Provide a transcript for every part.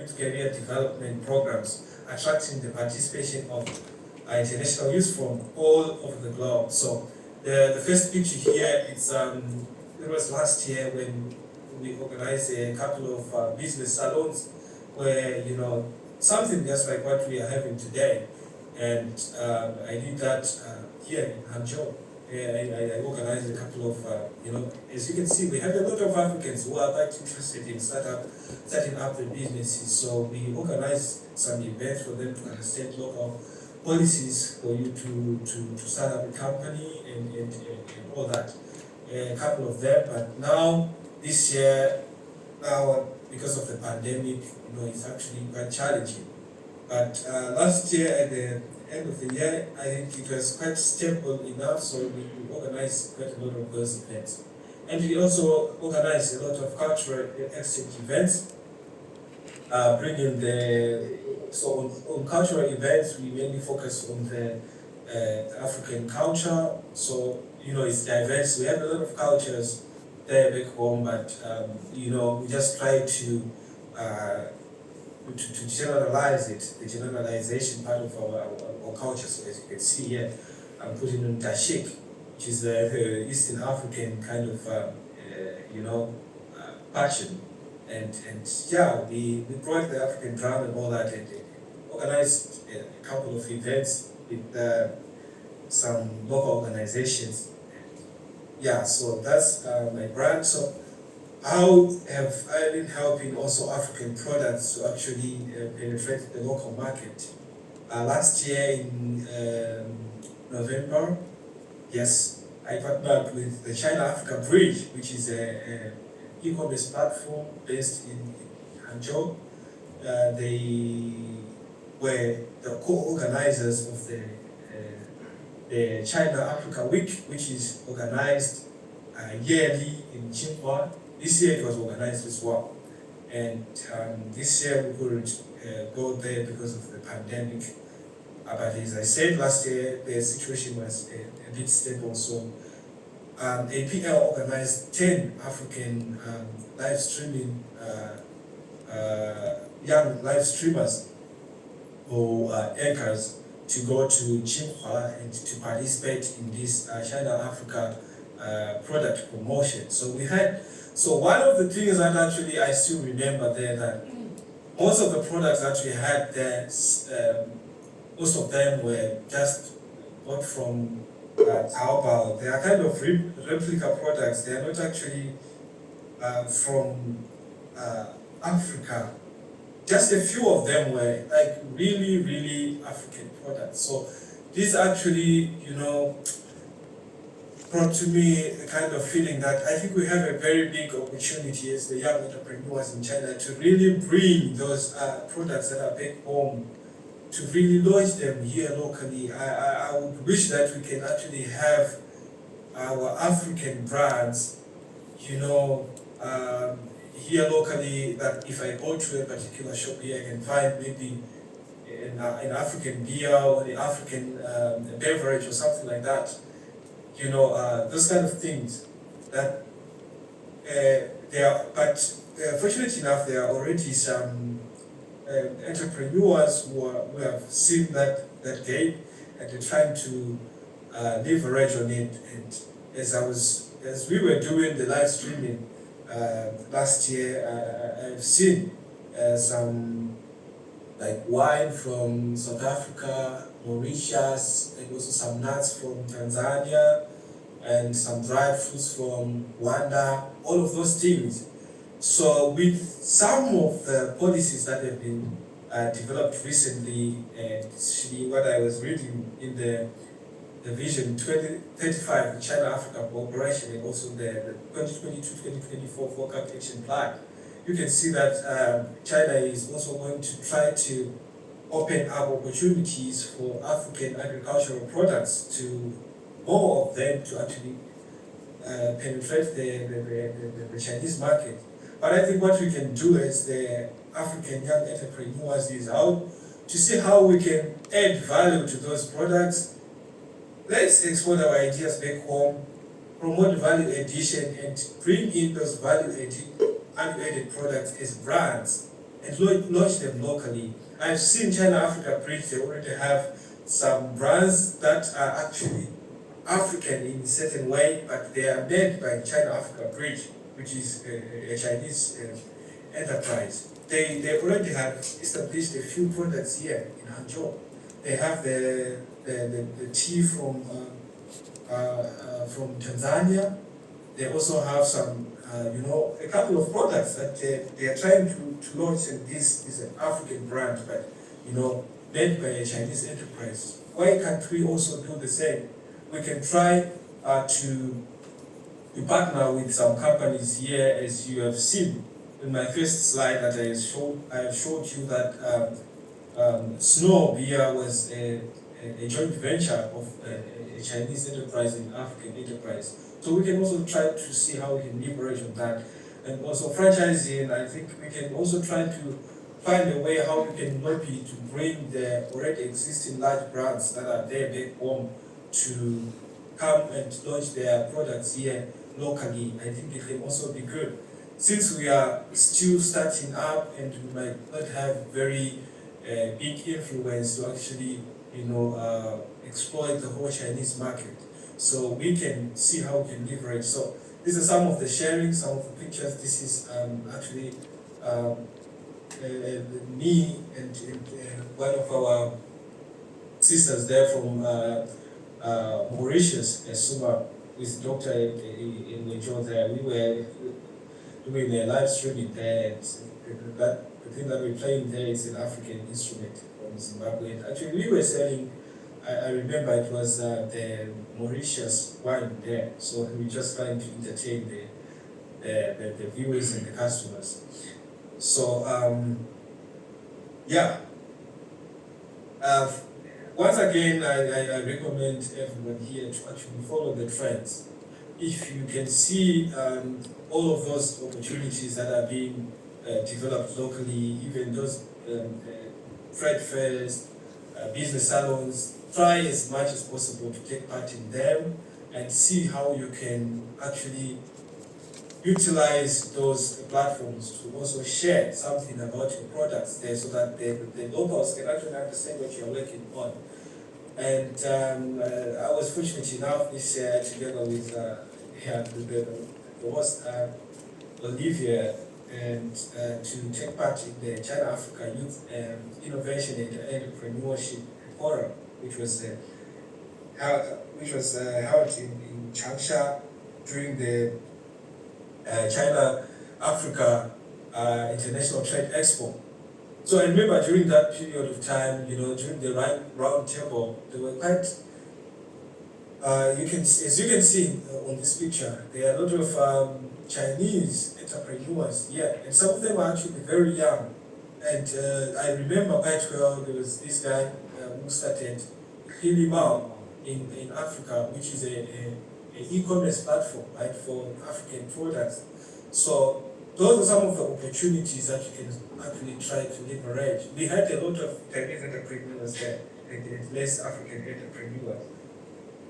youth career development programs, attracting the participation of international youth from all over the globe. So the first picture here, it was last year when we organized a couple of business salons where, something just like what we are having today. And I did that here in Hangzhou. I organized a couple of, as you can see, we have a lot of Africans who are quite interested in setting up their businesses. So we organized some events for them to understand local policies for you to start up a company and all that. A couple of them, but now this year, because of the pandemic, it's actually quite challenging. But last year, at the end of the year, I think it was quite stable enough, so we organized quite a lot of those events. And we also organized a lot of cultural exchange events, bringing on cultural events, we mainly focus on the African culture. So, it's diverse. We have a lot of cultures there back home, but, we just try to generalize it, the generalization part of our culture. So as you can see here, I'm putting on Tashik, which is the Eastern African kind of, passion. And yeah, we brought the African drum and all that, and organized a couple of events with some local organizations. Yeah, so that's my brand. So how have I been helping also African products to actually penetrate the local market? Last year in November, yes, I partnered with the China-Africa Bridge, which is an e-commerce platform based in Hangzhou. They were the co-organizers of the China-Africa Week, which is organized yearly in Tsinghua. This year it was organized as well. And this year we couldn't go there because of the pandemic. But as I said last year, the situation was a bit stable. So APL organized 10 African live streaming, young live streamers or anchors to go to Tsinghua and to participate in this China-Africa product promotion. So one of the things that actually I still remember there, that most of the products that we had there, most of them were just bought from Taobao. They are kind of replica products. They are not actually from Africa. Just a few of them were like really, really African products. So this actually, brought to me a kind of feeling that I think we have a very big opportunity as the young entrepreneurs in China to really bring those products that are back home, to really launch them here locally. I would wish that we can actually have our African brands, here locally, that if I go to a particular shop here, I can find maybe an African beer or the African beverage or something like that. Those kind of things that there are, but fortunately enough, there are already some entrepreneurs who have seen that game and they're trying to leverage on it. And as we were doing the live streaming last year, I've seen some like wine from South Africa, Mauritius, and also some nuts from Tanzania, and some dried fruits from Rwanda, all of those things. So with some of the policies that have been developed recently, and actually what I was reading in the Vision 2035, the China-Africa Cooperation, and also the 2022-2024 Forecast Action Plan, you can see that China is also going to try to open up opportunities for African agricultural products, to more of them to actually penetrate the Chinese market. But I think what we can do as the African young entrepreneurs is how to see how we can add value to those products. Let's export our ideas back home, promote value addition, and bring in those value-added products as brands and launch them locally. I've seen China Africa Bridge, they already have some brands that are actually African in a certain way, but they are made by China Africa Bridge, which is a Chinese enterprise. They already have established a few products here in Hangzhou. They have the tea from Tanzania. They also have some, a couple of products that they are trying to launch, and this is an African brand, but, made by a Chinese enterprise. Why can't we also do the same? We can try to partner with some companies here, as you have seen in my first slide that I have showed you that Snow Beer was a joint venture of a Chinese enterprise and African enterprise. So we can also try to see how we can leverage on that. And also franchising, I think we can also try to find a way how we can lobby to bring the already existing large brands that are there back home to come and launch their products here locally. I think it can also be good. Since we are still starting up and we might not have very big influence to actually, exploit the whole Chinese market. So we can see how we can leverage. So these are some of the sharing, some of the pictures. This is actually me and one of our sisters there from Mauritius, Suma, with Dr. in Nigeria there. We were doing a live streaming there, and the thing that we're playing there is an African instrument from Zimbabwe. And actually, we were selling, I remember it was the Mauritius wine there, so we were just trying to entertain the viewers and the customers. So, once again, I recommend everyone here to actually follow the trends. If you can see all of those opportunities that are being developed locally, even those trade fairs, business salons, try as much as possible to take part in them and see how you can actually utilize those platforms to also share something about your products there, so that the locals can actually understand what you're working on. And I was fortunate enough this year, together with the host Olivia, and to take part in the China Africa Youth Innovation and Entrepreneurship Forum, which was held in Changsha during the China Africa International Trade Expo. So I remember during that period of time, during the round table, there were quite, as you can see on this picture, there are a lot of Chinese entrepreneurs here, and some of them are actually very young. And I remember quite well, there was this guy who started Kilimao in Africa, which is an e-commerce platform, right, for African products. So those are some of the opportunities that you can actually try to leverage. We had a lot of Chinese entrepreneurs there, and less African entrepreneurs.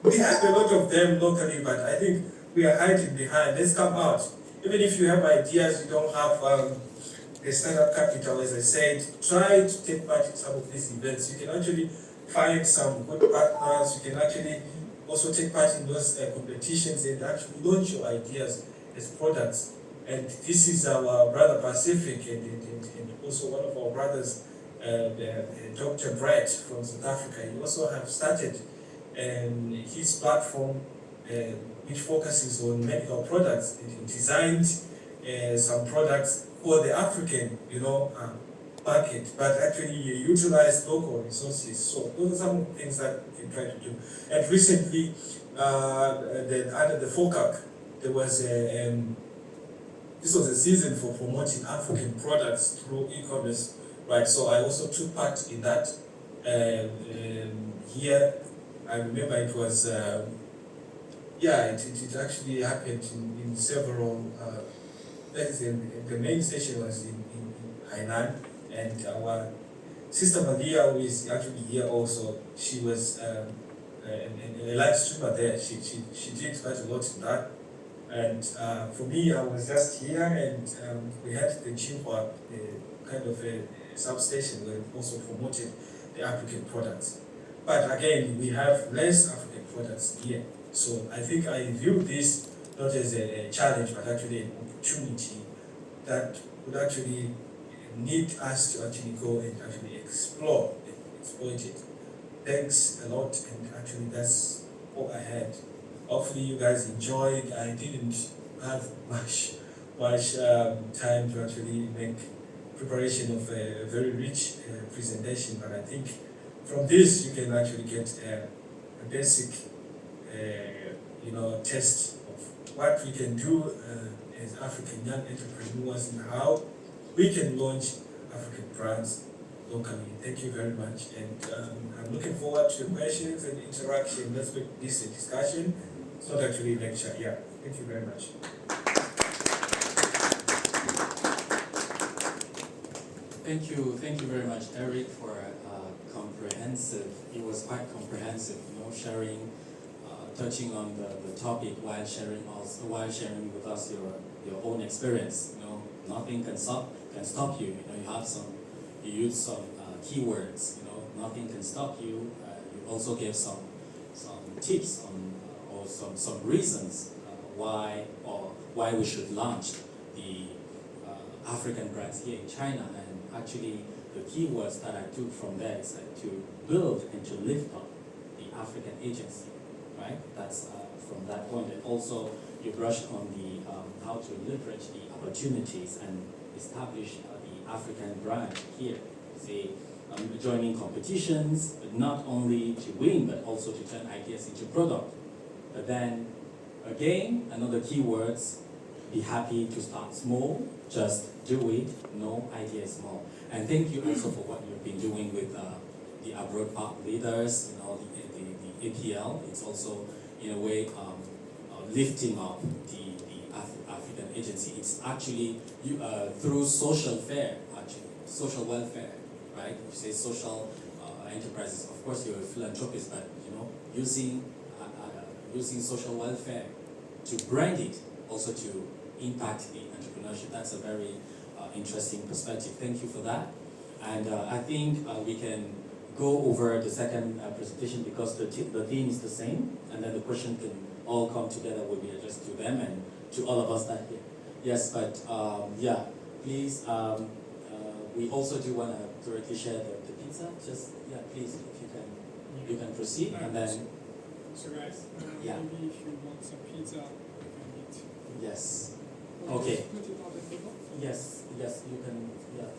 We have a lot of them locally, but I think we are hiding behind. Let's come out. Even if you have ideas, you don't have a startup capital, as I said, try to take part in some of these events. You can actually find some good partners. You can actually also take part in those competitions and actually launch your ideas as products. And this is our brother Pacific, and also one of our brothers, Dr. Brett from South Africa. He also have started his platform, which focuses on medical products. He designed some products for the African, market, but actually utilize local resources. So those are some of the things that we can try to do. And recently, under the FOCAC, there was this was a season for promoting African products through e-commerce, right? So I also took part in that. Here, I remember it was, it actually happened in several places. The main station was in Hainan, and our sister Malia, who is actually here also, she was a live streamer there. She did quite a lot in that. And for me, I was just here, and we had the Chimpa, kind of a substation where we also promoted the African products. But again, we have less African products here. So I think I view this not as a challenge, but actually an opportunity that would actually need us to actually go and actually explore and exploit it. Thanks a lot, and actually that's all I had. Hopefully you guys enjoyed. I didn't have much time to actually make preparation of a very rich presentation, but I think from this you can actually get a basic test of what we can do as African young entrepreneurs and how we can launch African brands locally. Thank you very much, and I'm looking forward to questions and interaction. Let's make this a discussion. It's not actually a lecture. Yeah, thank you very much. Thank you very much, Eric, for comprehensive. It was quite comprehensive, sharing, touching on the topic while sharing with us your own experience. Nothing can stop you. You use some keywords. Nothing can stop you. You also gave some tips on or some reasons why we should launch the African brands here in China. And actually, the keywords that I took from there is to build and to lift up the African agency, right? That's from that point. And also, you brushed on the how to leverage the opportunities and establish the African brand here. Say, joining competitions, but not only to win, but also to turn ideas into product. But then, again, another keywords, be happy to start small, just do it, no idea is small. And thank you also for what you've been doing with the abroad part leaders, the APL. It's also, in a way, lifting up the African agency. It's actually through social welfare, right? If you say social enterprises, of course you're a philanthropist, but using social welfare to brand it, also to impact the entrepreneurship. That's a very interesting perspective. Thank you for that. And I think we can go over the second presentation because the theme is the same, and then the question can all come together, will be addressed to them and to all of us that here. Yes, but yeah, please, we also do want to directly share the pizza. Just, yeah, please, if you can proceed, and then... So guys, yeah. maybe if you want some pizza, you can eat. Yes. Okay. Put it on the table. Yes, you can, yeah.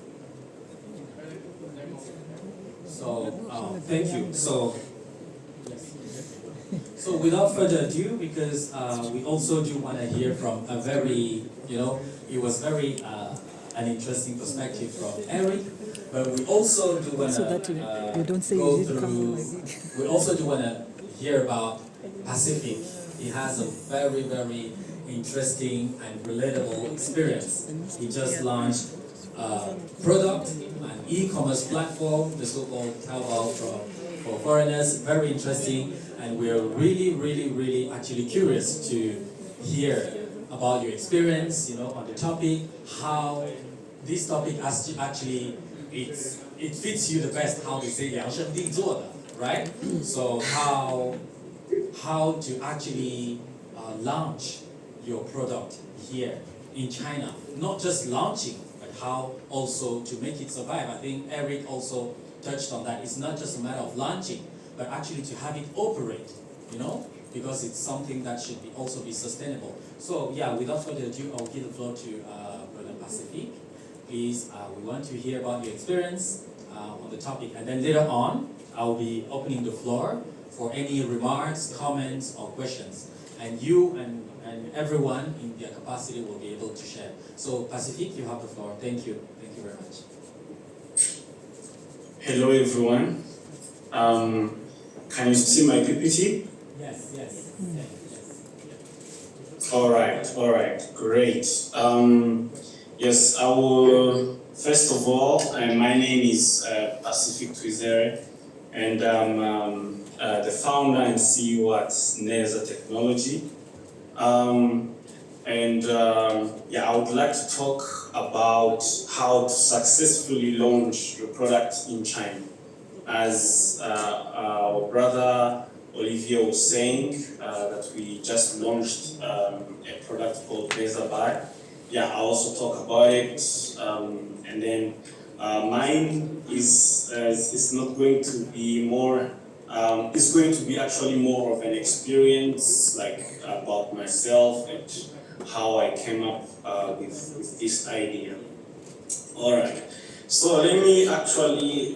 So, thank you. So, yes. So without further ado, because we also do want to hear from a very, it was very an interesting perspective from Eric, but we also do want to go through, we also do want to hear about Pacific. He has a very, very interesting and relatable experience. He just launched a product, an e-commerce platform, the so-called Taobao for foreigners. Very interesting, and we're really, really, really actually curious to hear about your experience, on the topic, how this topic actually it fits you the best. How they say 量身定做的, right? So how to actually launch your product here in China. Not just launching, but how also to make it survive. I think Eric also touched on that. It's not just a matter of launching, but actually to have it operate, because it's something that should also be sustainable. So yeah, without further ado, I'll give the floor to Brother Pacific. Please, we want to hear about your experience on the topic, and then later on, I'll be opening the floor for any remarks, comments, or questions. And you and everyone in their capacity will be able to share. So Pacific, you have the floor. Thank you. Thank you very much. Hello everyone. Can you see my PPT? Yes. All right, great. Yes, I will, first of all, my name is Pacific Twizere, and I'm the founder and CEO at Neza Technology. And yeah, I would like to talk about how to successfully launch your product in China. As our brother Olivier was saying, that we just launched a product called Bezabai. Yeah, I also talk about it, and then mine is not going to be more. It's going to be actually more of an experience, like about myself and how I came up with this idea. All right. So let me actually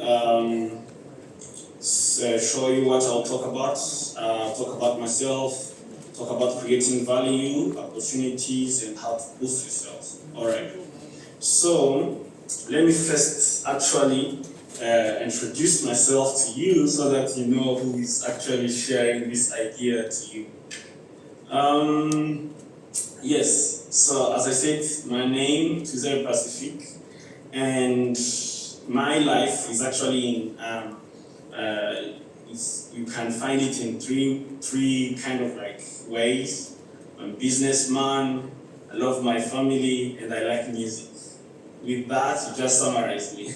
show you what I'll talk about. Talk about myself, talk about creating value, opportunities, and how to boost yourself. All right. So let me first actually introduce myself to you so that you know who is actually sharing this idea to you. Yes, so as I said, my name is Tuesday Pacific, and my life is actually in you can find it in three kind of like ways. I'm a businessman, I love my family, and I like music. With that, you just summarize me.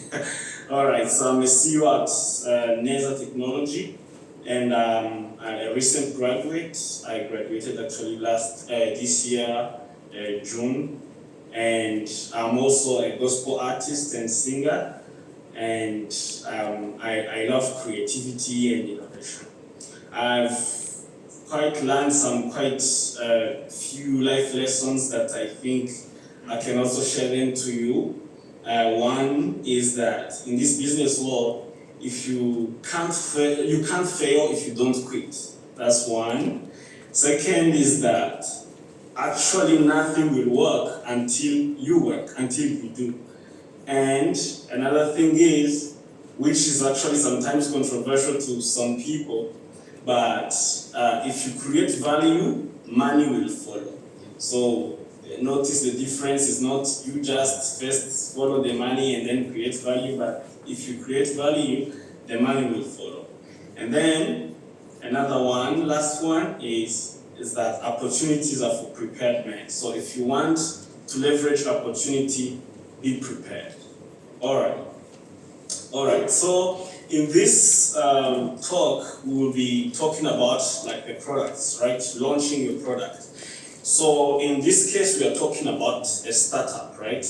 All right, so I'm a CEO at NESA Technology, and I'm a recent graduate. I graduated actually this year, June, and I'm also a gospel artist and singer, and I love creativity and innovation. I've quite learned some quite few life lessons that I think I can also share them to you. One is that in this business world, if you can't fail if you don't quit. That's one. Second is that actually nothing will work until you do. And another thing is, which is actually sometimes controversial to some people, but if you create value, money will follow. So notice the difference is not you just first follow the money and then create value, but if you create value, the money will follow. And then another one, last one is that opportunities are for prepared men. So if you want to leverage opportunity, be prepared. All right. So in this talk, we will be talking about like the products, right? Launching your product. So in this case, we are talking about a startup, right?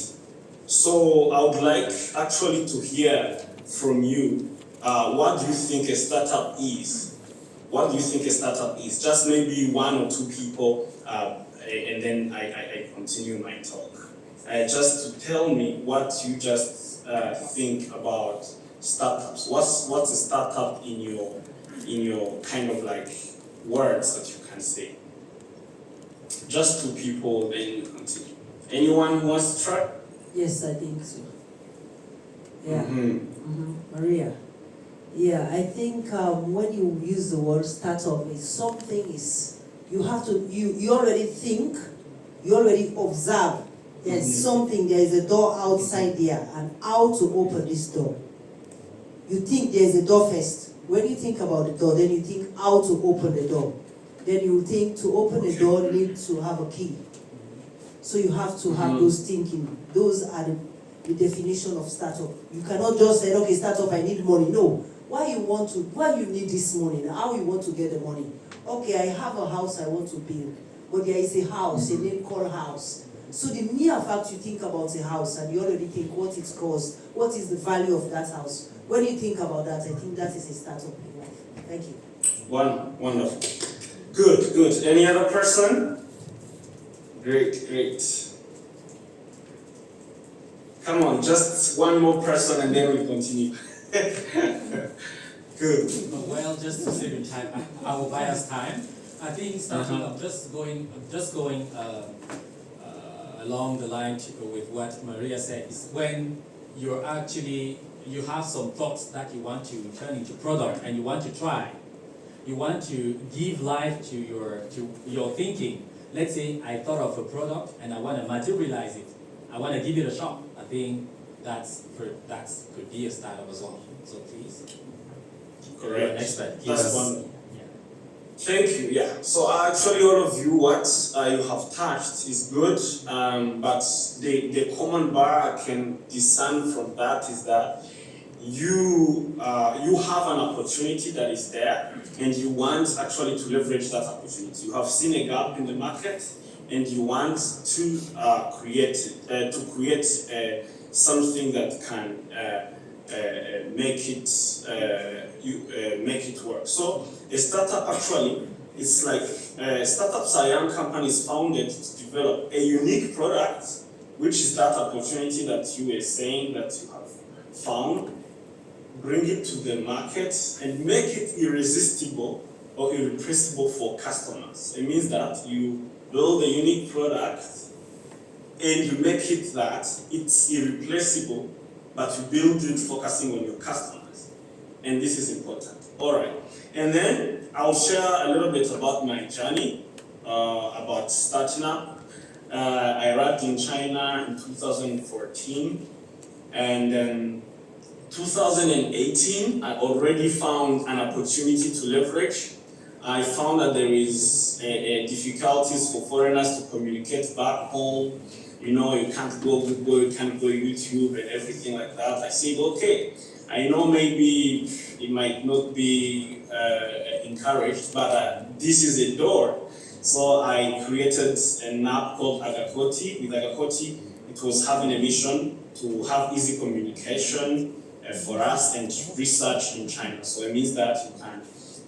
So I would like actually to hear from you. What do you think a startup is? What do you think a startup is? Just maybe one or two people, and then I continue my talk. Just to tell me what you just think about startups. What's a startup in your kind of like words that you can say? Just two people, then you continue. Anyone who wants to try? Yes, I think so. Yeah. Mm-hmm. Maria. Yeah, I think when you use the word startup, it's something you have to, you already think, you already observe. There's something, there is a door outside there, and how to open this door. You think there's a door first. When you think about the door, then you think how to open the door. Then you think to open the door, need to have a key. So you have to have those thinking. Those are the definition of startup. You cannot just say, okay, startup, I need money. No. Why you need this money? How you want to get the money? Okay, I have a house I want to build. But there is a house, a name called house. So the mere fact you think about a house and you already think what it costs, what is the value of that house. When you think about that, I think that is a startup in life. Thank you. Wonderful. Good. Any other person? Great. Come on, just one more person and then we continue. Good. Well, just to save you time, I will buy us time. I think starting of just going along the line with what Maria said is when you have some thoughts that you want to turn into product and you want to try. You want to give life to your thinking. Let's say I thought of a product and I want to materialize it. I want to give it a shot. I think that could be a startup as well. So please, correct. expert. That's one. Yeah. Thank you. Yeah. So actually, all of you, what you have touched is good, but the common bar I can discern from that is that you have an opportunity that is there, and you want actually to leverage that opportunity. You have seen a gap in the market, and you want to create something that can make it work. So a startup actually, it's like startups are young companies founded to develop a unique product, which is that opportunity that you were saying that you have found, bring it to the market and make it irresistible or irrepressible for customers. It means that you build a unique product and you make it that it's irreplaceable, but you build it focusing on your customers. And this is important. All right. And then I'll share a little bit about my journey, about starting up. I arrived in China in 2014, and then 2018, I already found an opportunity to leverage. I found that there is difficulties for foreigners to communicate back home. You know, you can't go Google, you can't go YouTube and everything like that. I said, okay, I know maybe it might not be encouraged, but this is a door. So I created an app called Agakoti. With Agakoti, it was having a mission to have easy communication for us and research in China. So it means that you can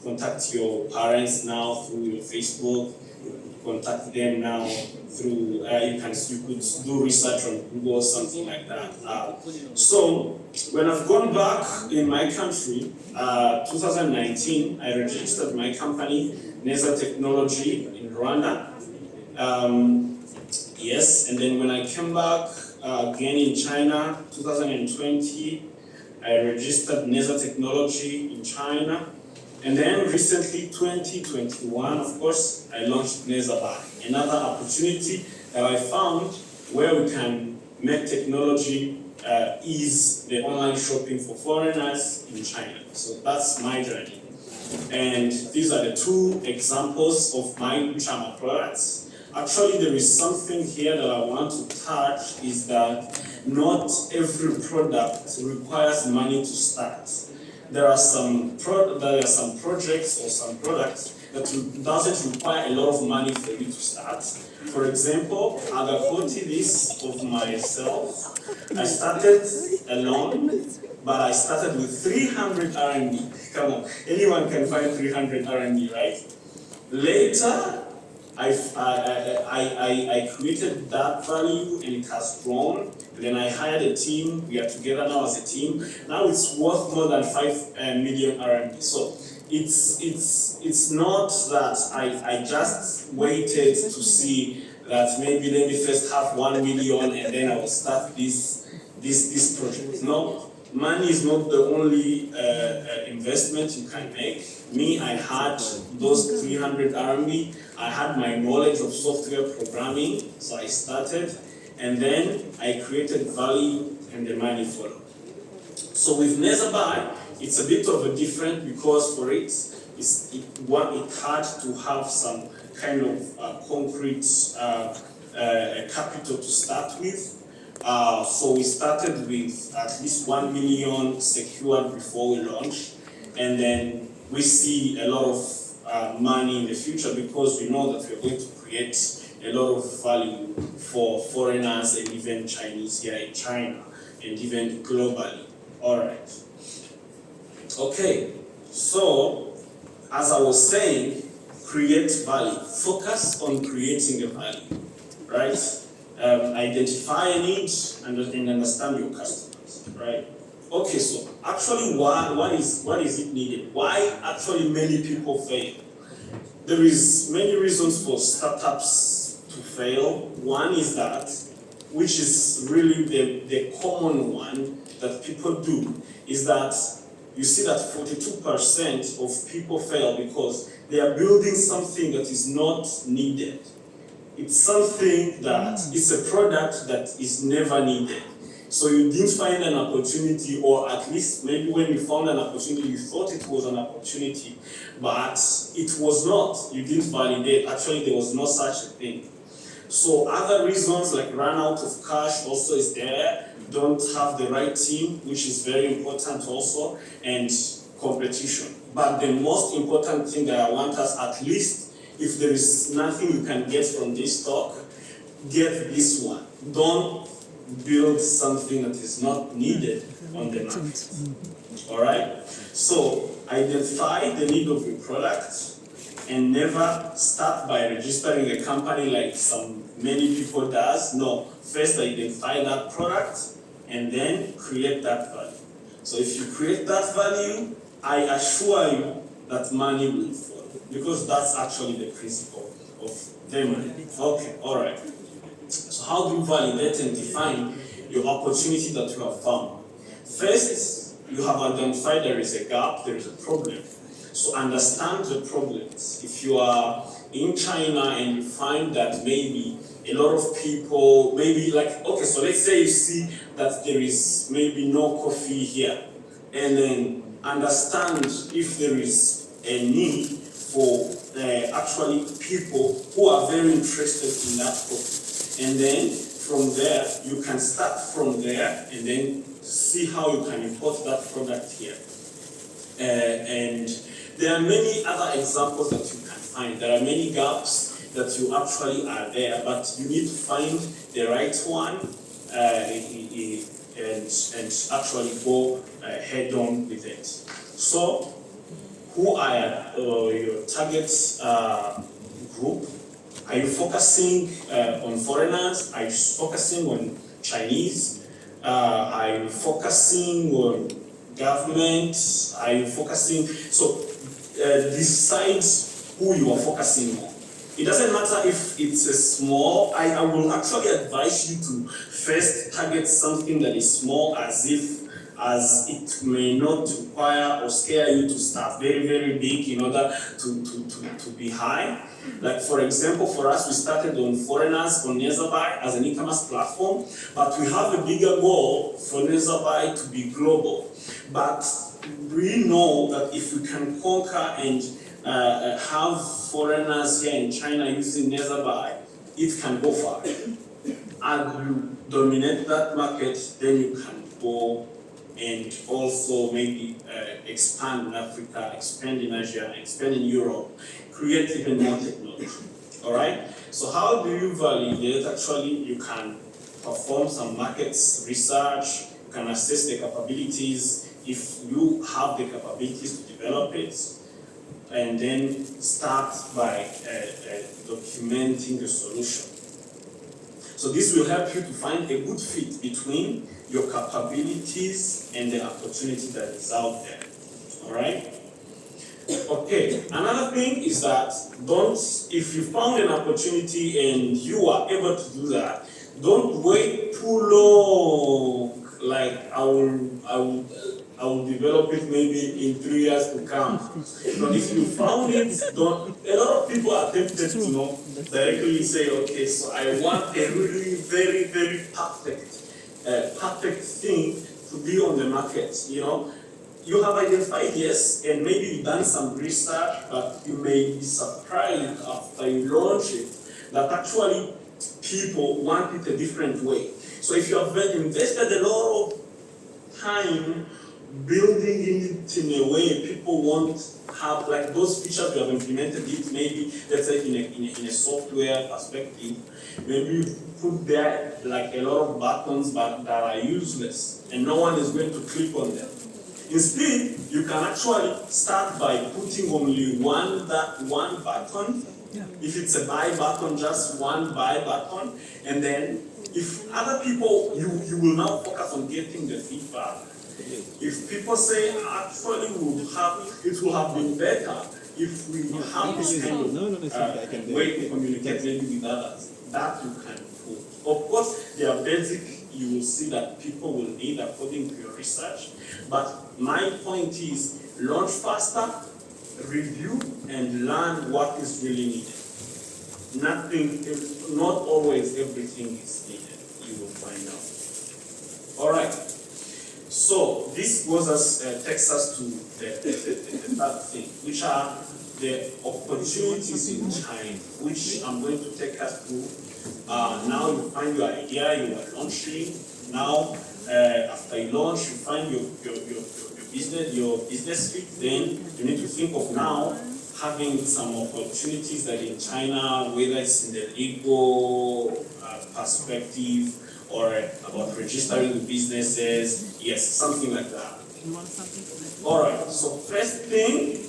contact your parents now through your Facebook, you contact them now through, you could do research on Google or something like that. So when I've gone back in my country, 2019, I registered my company, Neza Technology in Rwanda. Yes, and then when I came back again in China, 2020, I registered Neza Technology in China. And then recently, 2021, of course, I launched Neza Buy, another opportunity that I found where we can make technology ease the online shopping for foreigners in China. So that's my journey. And these are the two examples of my Chama products. Actually, there is something here that I want to touch, is that not every product requires money to start. There are some projects or some products that doesn't require a lot of money for you to start. For example, Agakoti, this of myself, I started alone, but I started with 300 RMB. Come on, anyone can find 300 RMB, right? Later, I created that value and it has grown. Then I hired a team. We are together now as a team. Now it's worth more than 5 million RMB. So it's not that I just waited to see that maybe let me first have 1 million and then I will start this project. No, money is not the only investment you can make. Me, I had those 300 RMB. I had my knowledge of software programming, so I started, and then I created value and the money followed. So with Neza Buy, it's a bit of a different, because for it had to have some kind of concrete capital to start with. So we started with at least 1 million secured before we launched, and then we see a lot of money in the future, because we know that we're going to create a lot of value for foreigners and even Chinese here in China and even globally. All right. Okay, so as I was saying, create value. Focus on creating a value, right? Identify a need and understand your customers, right? Okay, so actually, what is it needed? Why actually many people fail? There is many reasons for startups to fail. One is that, which is really the common one that people do, is that you see that 42% of people fail because they are building something that is not needed. It's something that it's a product that is never needed. So you didn't find an opportunity, or at least maybe when you found an opportunity, you thought it was an opportunity, but it was not. You didn't validate. Actually, there was no such a thing. So other reasons like run out of cash also is there, don't have the right team, which is very important also, and competition. But the most important thing that I want us, at least if there is nothing you can get from this talk, get this one. Don't build something that is not needed on the market. All right? So identify the need of your product, and never start by registering a company like many people does. No, first identify that product and then create that value. So if you create that value, I assure you that money will follow, because that's actually the principle of the money. Okay, all right. So how do you validate and define your opportunity that you have found? First, you have identified there is a gap, there is a problem. So understand the problems. If you are in China and you find that maybe a lot of people, maybe like, okay, so let's say you see that there is maybe no coffee here, and then understand if there is a need for actually people who are very interested in that coffee. And then from there, you can start from there and then see how you can import that product here. And there are many other examples that you can find. There are many gaps that you actually are there, but you need to find the right one and actually go head on with it. So, who are your target group? Are you focusing on foreigners? Are you focusing on Chinese? Are you focusing on government? Are you focusing? So decide who you are focusing on. It doesn't matter if it's a small. I will actually advise you to first target something that is small, as it may not require or scare you to start very, very big in order to be high. Like for example, for us, we started on foreigners on Nezabai as an e-commerce platform, but we have a bigger goal for Nezabai to be global. But we know that if we can conquer and have foreigners here in China using Nezabai, it can go far. And you dominate that market, then you can go and also maybe expand in Africa, expand in Asia, expand in Europe, create even more technology. All right? So how do you validate? Actually, you can perform some markets research, you can assess the capabilities, if you have the capabilities to develop it, and then start by documenting the solution. So this will help you to find a good fit between your capabilities and the opportunity that is out there. All right? Okay, another thing is that if you found an opportunity and you are able to do that, don't wait too long. Like I will develop it maybe in 3 years to come. But if you found it, a lot of people are tempted to directly say, okay, so I want a really very, very perfect thing to be on the market, You have identified, yes, and maybe you've done some research, but you may be surprised after you launch it that actually people want it a different way. So if you have invested a lot of time building it in a way people won't have, like those features you have implemented it, maybe let's say in a software perspective, maybe you put there like a lot of buttons but that are useless and no one is going to click on them. Instead, you can actually start by putting only one button. If it's a buy button, just one buy button, and then if other people, you will now focus on getting the feedback. If people say actually it will have been better if we have this kind of way to communicate maybe with others, that you can improve. Of course, there are basic you will see that people will need according to your research, but my point is launch faster, review and learn what is really needed. Not always everything is needed, you will find out. All right. So this takes us to the third thing, which are the opportunities in China, which I'm going to take us through. Now you find your idea, you are launching. Now, after you launch, you find your business fit. Then you need to think of now having some opportunities that in China, whether it's in the legal perspective or about registering the businesses, yes, something like that. All right. So first thing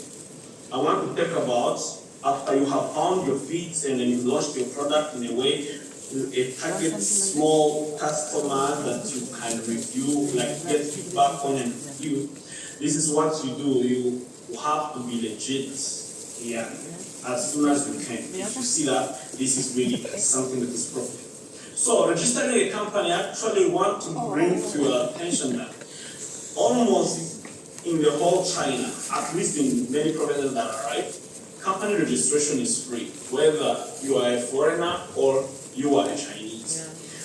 I want to talk about, after you have found your feet and then you launched your product in a way, a target small customer that you can review, like get feedback on and review. This is what you do. You have to be legit, yeah, as soon as you can. If you see that this is really something that is profitable. So registering a company, I actually want to bring to your attention that almost in the whole China, at least in many provinces that are right, company registration is free, whether you are a foreigner or you are a Chinese.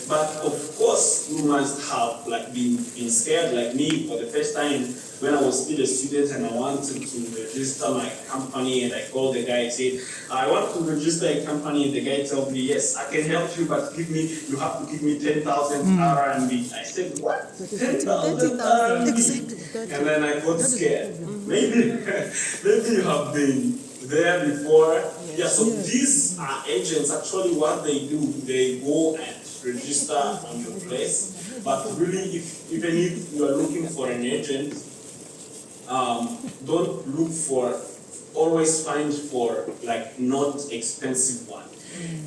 But of course, you must have been scared like me for the first time when I was still a student and I wanted to register my company, and I called the guy and said, I want to register a company, and the guy told me, yes, I can help you, but you have to give me 10,000 RMB. I said, what? 10,000 RMB? And then I got scared. Maybe you have been there before. Yeah, so these are agents. Actually, what they do, they go and register on your place. But really, even if you are looking for an agent, don't look for, always find for not expensive one.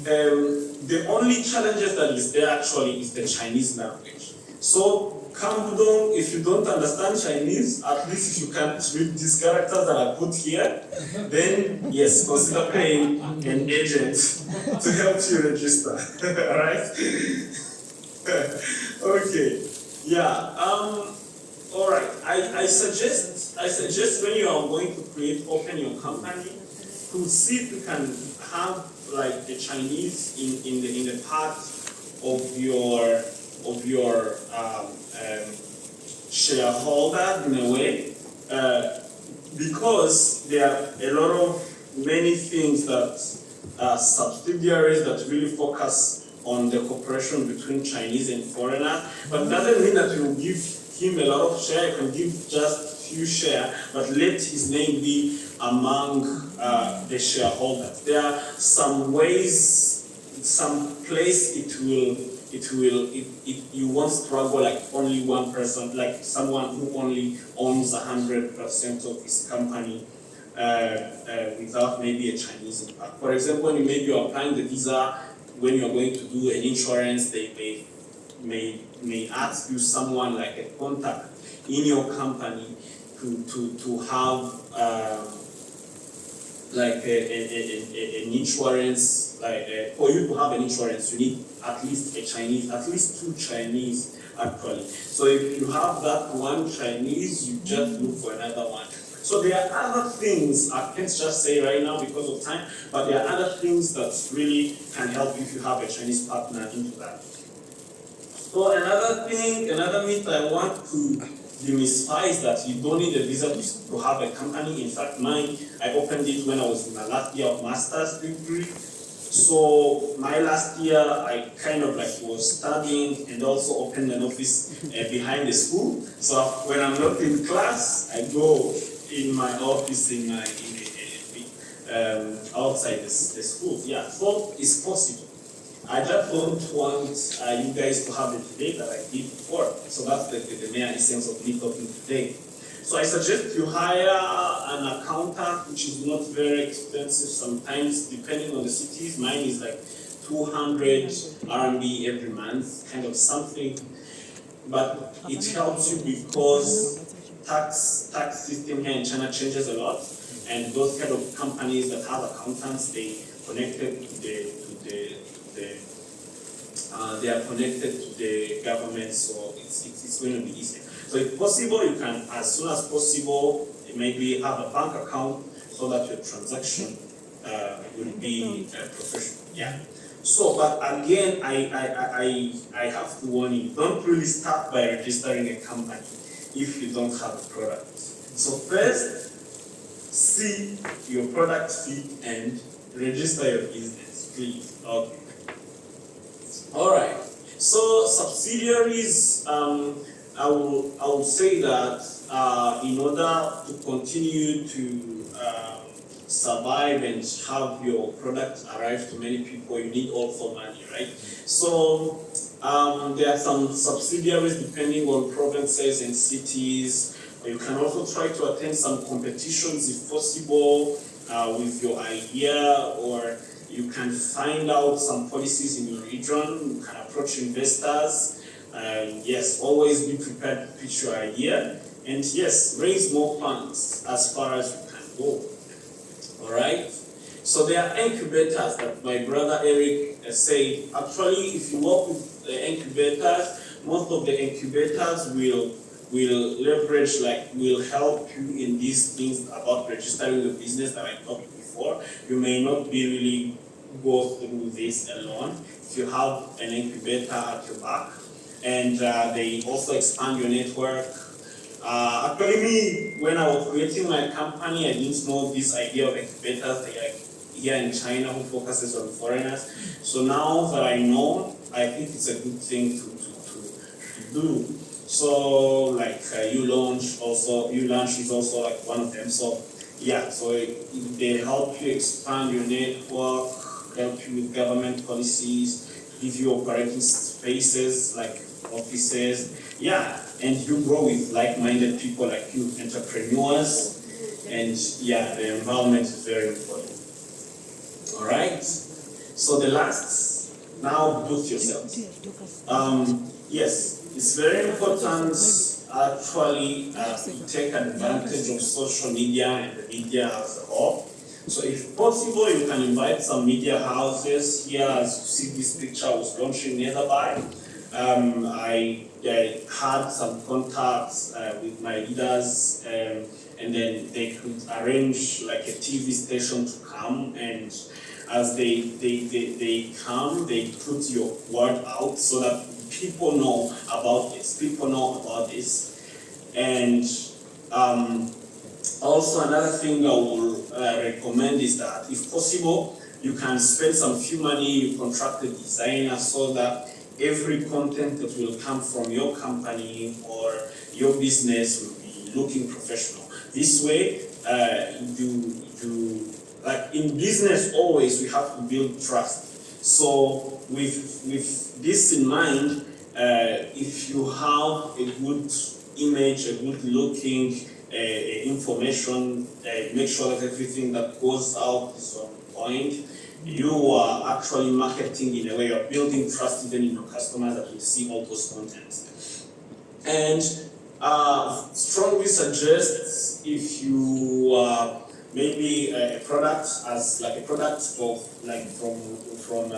The only challenges that is there actually is the Chinese language. So Kambudong, if you don't understand Chinese, at least if you can read these characters that I put here, then yes, consider paying an agent to help you register, right? Okay, yeah. All right. I suggest when you are going to open your company, to see if you can have the Chinese in the part of your shareholder in a way, because there are a lot of many things that subsidiaries that really focus on the cooperation between Chinese and foreigners, but it doesn't mean that you give him a lot of share. You can give just few share, but let his name be among the shareholders. There are some ways, some place you won't struggle like only one person, like someone who only owns 100% of his company without maybe a Chinese impact. For example, when you are applying the visa, when you are going to do an insurance, they may ask you someone like a contact in your company to have an insurance, for you to have an insurance, you need at least two Chinese actually. So if you have that one Chinese, you just look for another one. So there are other things, I can't just say right now because of time, but there are other things that really can help if you have a Chinese partner into that. So another myth I want to demystify is that you don't need a visa to have a company. In fact, mine, I opened it when I was in my last year of master's degree. So my last year, I kind of was studying and also opened an office behind the school. So when I'm not in class, I go in my office outside the school. Yeah, so it's possible. I just don't want you guys to have the debate that I did before. So that's the main essence of me talking today. So I suggest you hire an accountant, which is not very expensive sometimes, depending on the cities. Mine is like 200 RMB every month, kind of something. But it helps you because tax system here in China changes a lot. And those kind of companies that have accountants, they connected to they are connected to the government, so it's going to be easier. So if possible, you can, as soon as possible, maybe have a bank account so that your transaction will be professional. Yeah. So, but again, I have to warn you, don't really start by registering a company if you don't have a product. So first, see your product fit and register your business, please. Okay. All right. So subsidiaries, I will say that in order to continue to survive and have your product arrive to many people, you need also money, right? So there are some subsidiaries depending on provinces and cities. You can also try to attend some competitions if possible with your idea, or you can find out some policies in your region. You can approach investors. Yes, always be prepared to pitch your idea. And yes, raise more funds as far as you can go. All right? So there are incubators that my brother Eric said. Actually, if you work with incubators, most of the incubators will leverage, will help you in these things about registering your business that I talked before. You may not be really go through this alone if you have an incubator at your back, and they also expand your network. Actually, me, when I was creating my company, I didn't know this idea of incubators. They are here in China who focuses on foreigners. So now that I know, I think it's a good thing to do. So U-Launch is also like one of them. So yeah, so they help you expand your network, help you with government policies, give you operating spaces like offices. Yeah, and you grow with like-minded people like you, entrepreneurs. And yeah, the environment is very important. All right. So the last, now boost yourselves. Yes, it's very important actually to take advantage of social media and the media as a whole. So if possible, you can invite some media houses. Here, as you see this picture, I was launching Netherby. I had some contacts with my leaders, and then they could arrange like a TV station to come, and as they come, they put your word out so that people know about this. And also another thing I will recommend is that if possible, you can spend some few money, you contract a designer so that every content that will come from your company or your business will be looking professional. This way, you like in business always we have to build trust. So with this in mind, if you have a good image, a good looking information, make sure that everything that goes out is on point. You are actually marketing in a way, you're building trust even in your customers that will see all those contents. And strongly suggest if you maybe a product as like a product of like from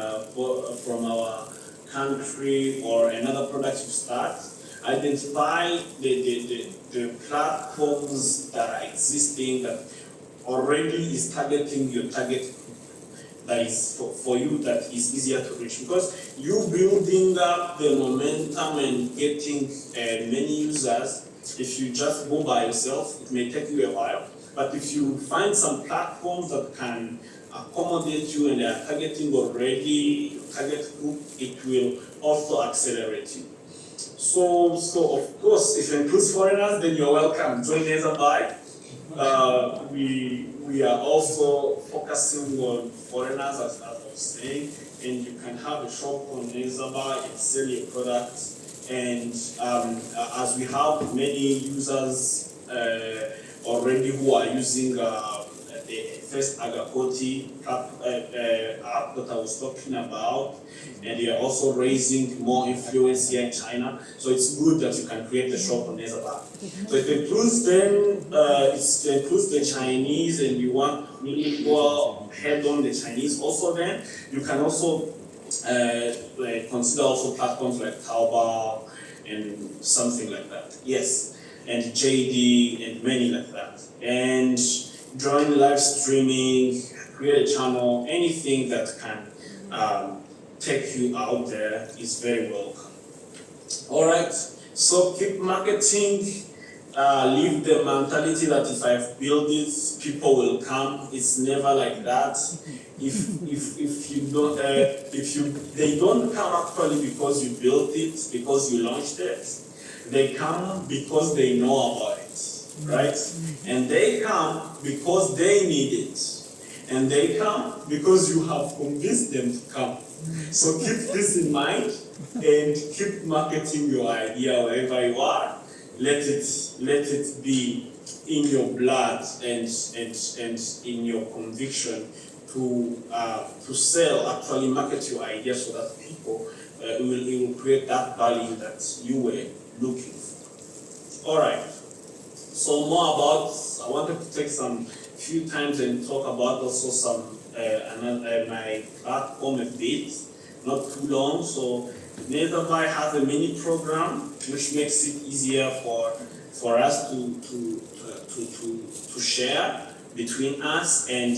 our country or another product you start, identify the platforms that are existing that already is targeting your target that is for you, that is easier to reach, because you building up the momentum and getting many users, if you just go by yourself, it may take you a while. But if you find some platforms that can accommodate you and they are targeting already your target group, it will also accelerate you. So of course, if it includes foreigners, then you're welcome. Join Netherby. We are also focusing on foreigners, as I was saying, and you can have a shop on Netherby and sell your products. And as we have many users already who are using the first Agapoti app that I was talking about, and they are also raising more influence here in China. So it's good that you can create a shop on Netherby. So it includes it includes the Chinese, and you want really go head on the Chinese also. Then you can also consider also platforms like Taobao and something like that. Yes, and JD and many like that. And join live streaming, create a channel, anything that can take you out there is very welcome. All right, so keep marketing. Leave the mentality that if I've built it, people will come. It's never like that. If you don't, they don't come actually because you built it, because you launched it. They come because they know about it, right? And they come because they need it. And they come because you have convinced them to come. So keep this in mind and keep marketing your idea wherever you are. Let it be in your blood and in your conviction to sell, actually market your idea so that people it will create that value that you were looking for. All right. So more about, I wanted to take some few times and talk about also some my back home a bit, not too long. So Netherby has a mini program which makes it easier for us to share between us, and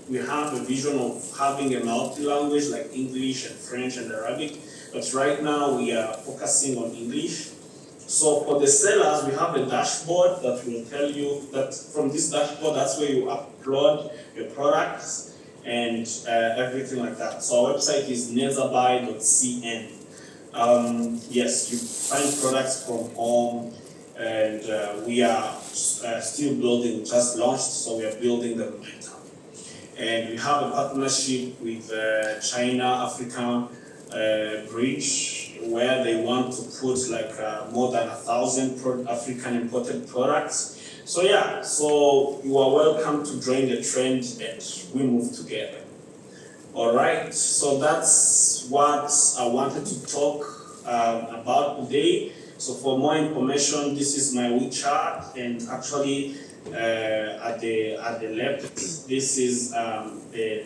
we have a vision of having a multi-language like English and French and Arabic, but right now we are focusing on English. So for the sellers, we have a dashboard that will tell you that from this dashboard, that's where you upload your products and everything like that. So our website is netherby.cn. Yes, you find products from home, and we are still building, just launched, so we are building the momentum. And we have a partnership with China African Bridge, where they want to put like more than 1,000 African imported products. So yeah, so you are welcome to join the trend and we move together. All right, so that's what I wanted to talk about today. So for more information, this is my WeChat, and actually at the left, this is the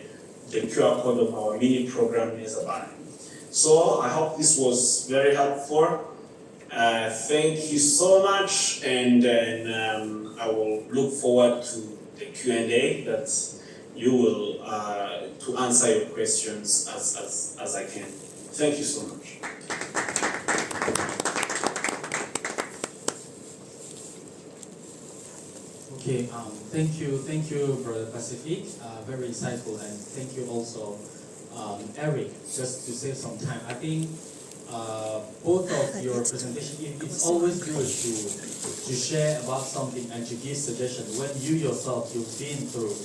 QR code of our mini program Netherby. So I hope this was very helpful. Thank you so much, and I will look forward to the Q&A that you will to answer your questions as I can. Thank you so much. Okay, thank you, Brother Pacific. Very insightful, and thank you also, Eric. Just to save some time, I think both of your presentation, it's always good to share about something and to give suggestions when you yourself you've been through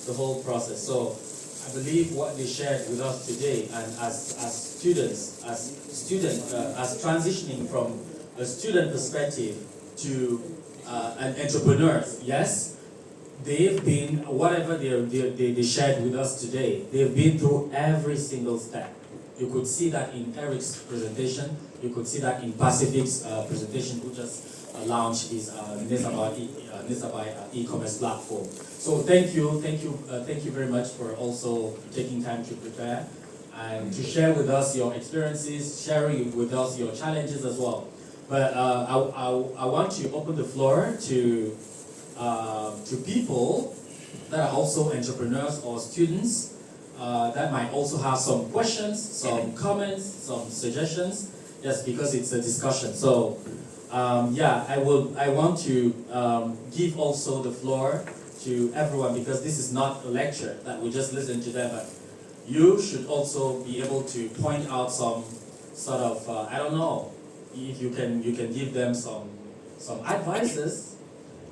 the whole process. So I believe what they shared with us today, and as transitioning from a student perspective to an entrepreneur, yes, they've been, whatever they shared with us today, they've been through every single step. You could see that in Eric's presentation, you could see that in Pacific's presentation, who just launched his Netherby e-commerce platform. So thank you very much for also taking time to prepare and to share with us your experiences, sharing with us your challenges as well. But I want to open the floor to people that are also entrepreneurs or students that might also have some questions, some comments, some suggestions. Yes, because it's a discussion. So yeah, I want to give also the floor to everyone, because this is not a lecture that we just listen to them, but you should also be able to point out some sort of I don't know, if you can give them some advices,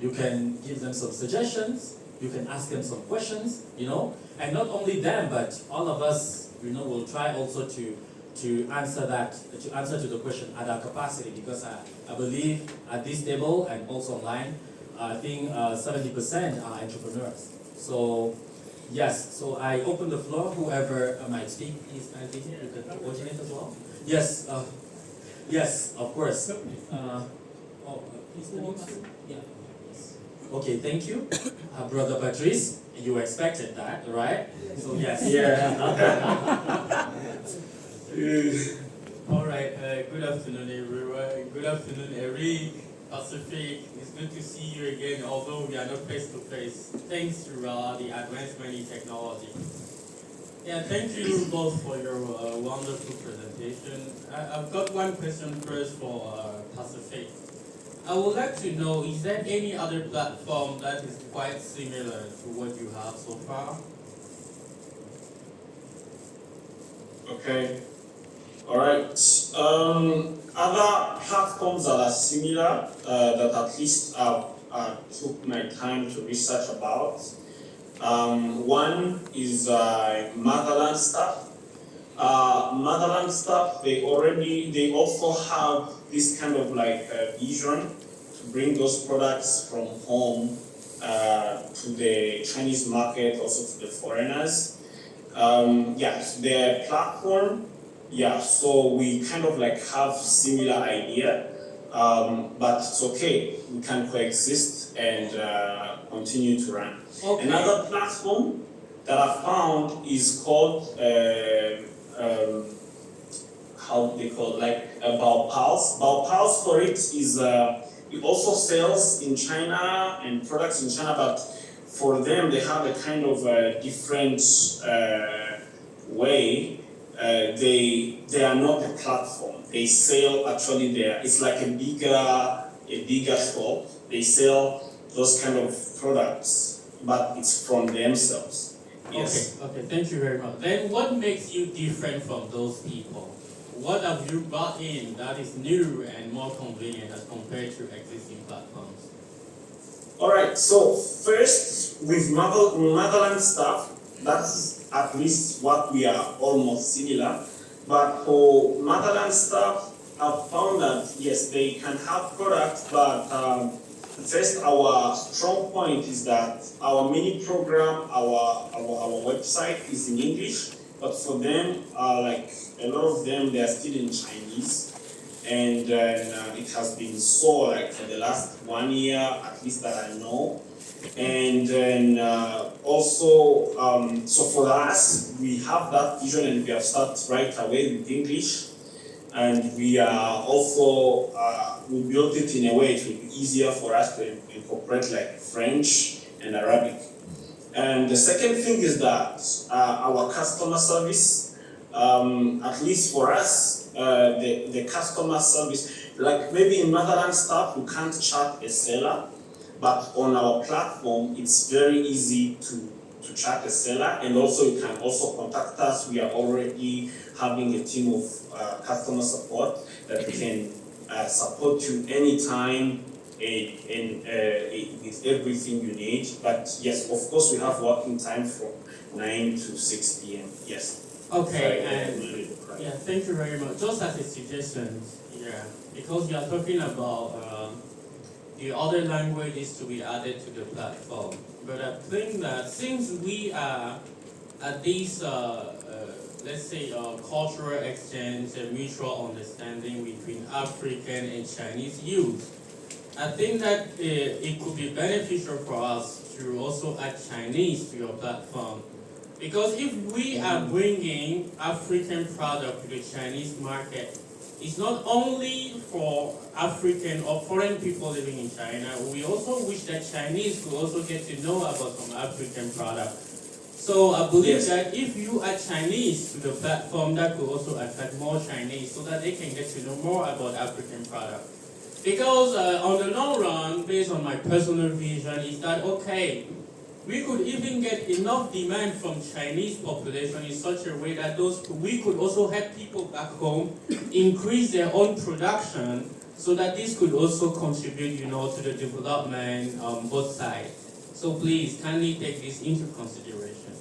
you can give them some suggestions, you can ask them some questions, and not only them, but all of us, will try also to answer to the question at our capacity, because I believe at this table and also online, I think 70% are entrepreneurs. So yes, so I open the floor. Whoever might speak, please, I think you can coordinate as well. Yes. Yes, of course. Please, yeah. Okay, thank you. Brother Patrice, you expected that, right? So yes. Yeah. All right. Good afternoon, everyone. Good afternoon, Eric, Pacific. It's good to see you again, although we are not face to face. Thanks to the advancement in technology. Yeah, thank you both for your wonderful presentation. I've got one question first for Pacific. I would like to know, is there any other platform that is quite similar to what you have so far? Okay. All right. Other platforms that are similar that at least took my time to research about. One is Motherland Stuff. Motherland Stuff, they also have this kind of like vision to bring those products from home to the Chinese market, also to the foreigners. Their platform, so we kind of like have similar idea, but it's okay. We can coexist and continue to run. Okay. Another platform that I found is called how do they call it? Like Baopals. Baopals for it is it also sells in China and products in China, but for them they have a kind of a different way. They are not a platform. They sell actually there. It's like a bigger shop. They sell those kind of products, but it's from themselves. Yes. Okay, thank you very much. Then what makes you different from those people? What have you brought in that is new and more convenient as compared to existing platforms? All right. So first, with Motherland Stuff, that's at least what we are almost similar. But for Motherland Stuff, I've found that yes, they can have products, but first, our strong point is that our mini program, our website is in English, but for them, like a lot of them, they are still in Chinese, and it has been so like for the last 1 year, at least that I know, and then also, so for us, we have that vision, and we have started right away with English. And we are also, we built it in a way it will be easier for us to incorporate like French and Arabic. And the second thing is that our customer service, at least for us, the customer service, like maybe in Motherland Stuff, you can't chat a seller, but on our platform, it's very easy to chat a seller, and also you can also contact us. We are already having a team of customer support that can support you anytime and with everything you need. But yes, of course, we have working time from 9 to 6 p.m. Yes. Okay, and yeah, thank you very much. Just as a suggestion, because you are talking about the other languages to be added to the platform. But I think that since we are at this, let's say, cultural exchange and mutual understanding between African and Chinese youth, I think that it could be beneficial for us to also add Chinese to your platform. Because if we are bringing African product to the Chinese market, it's not only for African or foreign people living in China. We also wish that Chinese could also get to know about some African product. So I believe that if you add Chinese to the platform, that could also attract more Chinese so that they can get to know more about African product. Because on the long run, based on my personal vision, is that okay, we could even get enough demand from Chinese population in such a way that we could also help people back home increase their own production, so that this could also contribute, to the development on both sides. So please, kindly take this into consideration.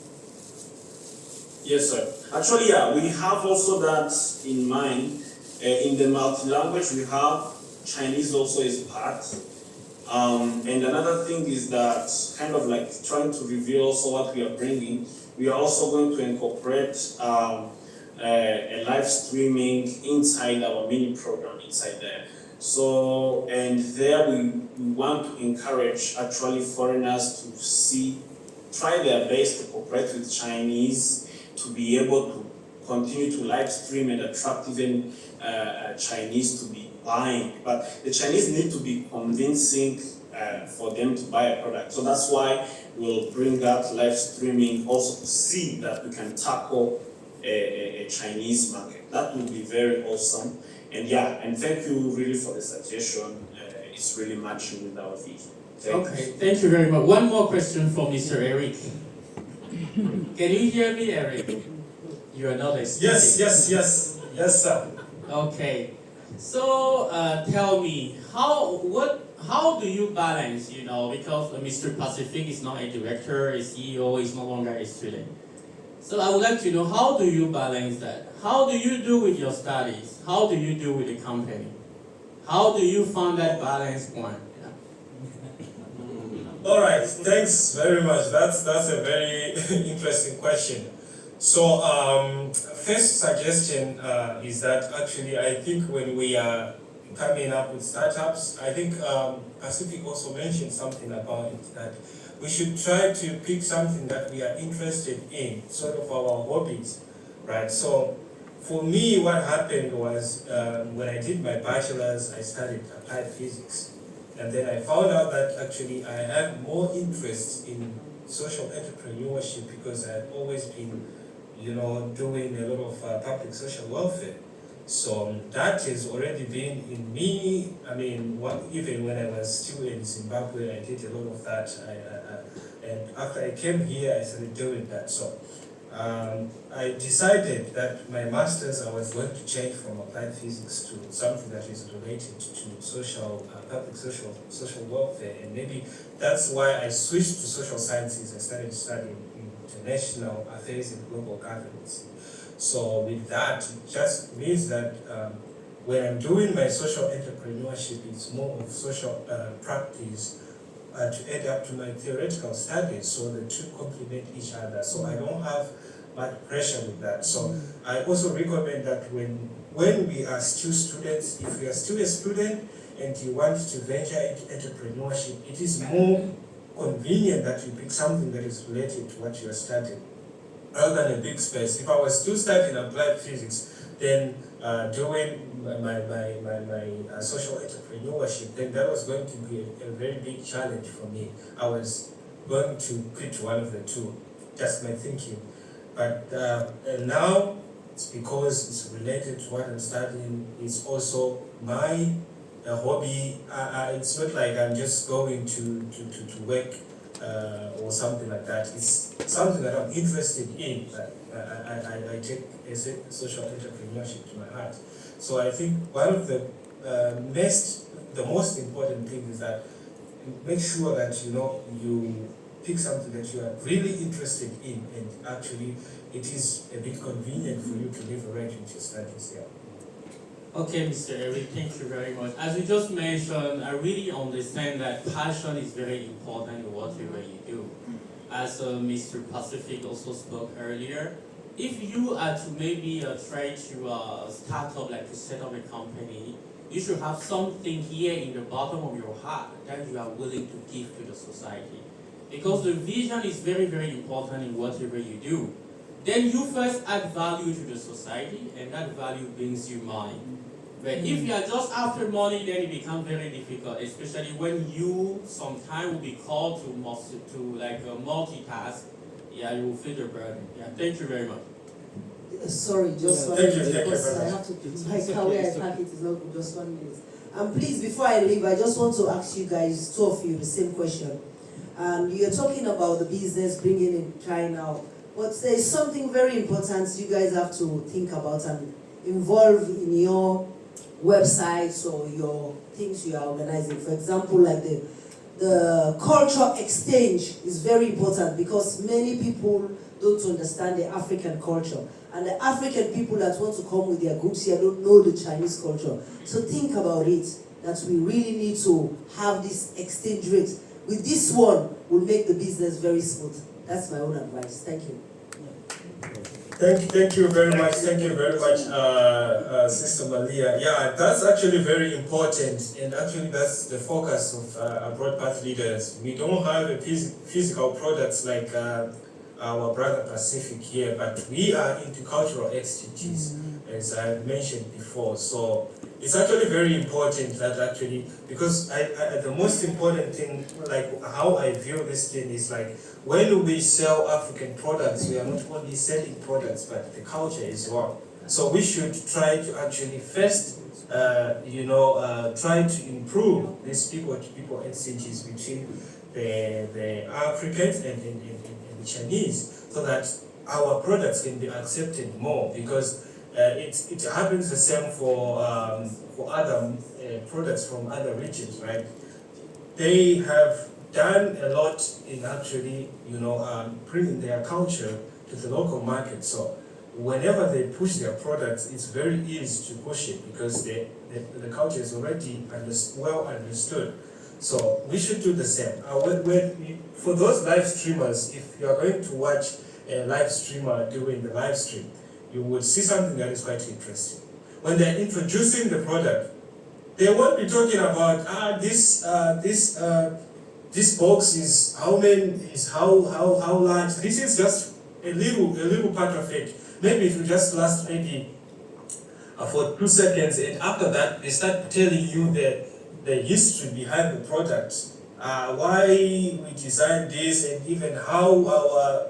Yes, sir. Actually, we have also that in mind. In the multi-language, we have Chinese also is part. And another thing is that kind of like trying to reveal also what we are bringing. We are also going to incorporate a live streaming inside our mini program inside there. So, and there we want to encourage actually foreigners to try their best to cooperate with Chinese, to be able to continue to live stream and attract even Chinese to be buying. But the Chinese need to be convincing for them to buy a product. So that's why we'll bring out live streaming also to see that we can tackle a Chinese market. That will be very awesome. And yeah, and thank you really for the suggestion. It's really matching with our vision. Okay, thank you very much. One more question from Mr. Eric. Can you hear me, Eric? You are not a speaking. Yes, sir. Okay, so tell me, how do you balance, because Mr. Pacific is not a director, a CEO, is no longer a student. So I would like to know, how do you balance that? How do you do with your studies? How do you do with the company? How do you find that balance point? All right, thanks very much. That's a very interesting question. So, first suggestion is that actually I think when we are coming up with startups, I think Pacific also mentioned something about it, that we should try to pick something that we are interested in, sort of our hobbies, right? So, for me, what happened was when I did my bachelor's, I studied applied physics. And then I found out that actually I have more interest in social entrepreneurship because I've always been, doing a lot of public social welfare. So that has already been in me. I mean, even when I was still in Zimbabwe, I did a lot of that. And after I came here, I started doing that. So I decided that my master's, I was going to change from applied physics to something that is related to social, public social welfare, and maybe that's why I switched to social sciences. I started studying international affairs and global governance. So with that, it just means that when I'm doing my social entrepreneurship, it's more of social practice to add up to my theoretical studies, so the two complement each other. So I don't have much pressure with that. So I also recommend that when we are still students, if you are still a student and you want to venture into entrepreneurship, it is more convenient that you pick something that is related to what you are studying, rather than a big space. If I was still studying applied physics, then doing my social entrepreneurship, then that was going to be a very big challenge for me. I was going to quit one of the two, just my thinking. But and now, it's because it's related to what I'm studying. It's also my hobby. It's not like I'm just going to work or something like that. It's something that I'm interested in. I take social entrepreneurship to my heart. So I think one of the most important thing is that make sure that you pick something that you are really interested in, and actually it is a bit convenient for you to live right with your studies. Yeah. Okay, Mr. Eric, thank you very much. As you just mentioned, I really understand that passion is very important in whatever you do. As Mr. Pacific also spoke earlier, if you are to maybe try to start up, like to set up a company, you should have something here in the bottom of your heart that you are willing to give to the society. Because the vision is very, very important in whatever you do. Then you first add value to the society, and that value brings you money. But if you are just after money, then it becomes very difficult, especially when you sometimes will be called to multitask. Yeah, you will feel the burden. Yeah, thank you very much. Sorry, just 1 Thank you, minute, thank you because very I much. have to put my career packet is not good, just 1 minute. And please, before I leave, I just want to ask you guys, two of you, the same question. You're talking about the business bringing in China, but there's something very important you guys have to think about and involve in your websites or your things you are organizing. For example, like the culture exchange is very important, because many people don't understand the African culture. And the African people that want to come with their groups here don't know the Chinese culture. So think about it, that we really need to have this exchange rate. With this one, we'll make the business very smooth. That's my own advice. Thank you. Thank you very much. Thank you very much, Sister Malia. Yeah, that's actually very important, and actually that's the focus of Broad Path Leaders. We don't have a physical products like our brother Pacific here, but we are into cultural exchanges, as I mentioned before. So It's actually very important that actually, because the most important thing, like how I view this thing is like, when we sell African products, we are not only selling products, but the culture as well. So we should try to actually first, try to improve these people-to-people exchanges between the Africans and the Chinese, so that our products can be accepted more, because it happens the same for other products from other regions, right? They have done a lot in actually, bringing their culture to the local market. So whenever they push their products, it's very easy to push it, because the culture is already well understood. So we should do the same. For those live streamers, if you are going to watch a live streamer doing the live stream, you will see something that is quite interesting. When they're introducing the product, they won't be talking about this box is how large. This is just a little part of it. Maybe it will just last maybe for 2 seconds, and after that they start telling you the history behind the product, why we designed this, and even how our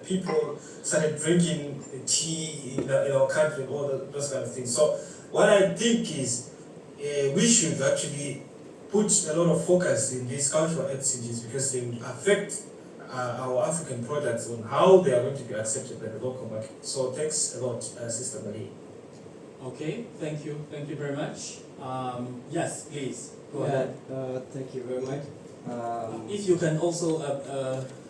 people started drinking tea in our country, and all those kind of things. So what I think is, we should actually put a lot of focus in these cultural exchanges, because they will affect our African products on how they are going to be accepted by the local market. So thanks a lot, Sister Marie. Okay, thank you very much. Yes, please, go ahead. Thank you very much. If you can also,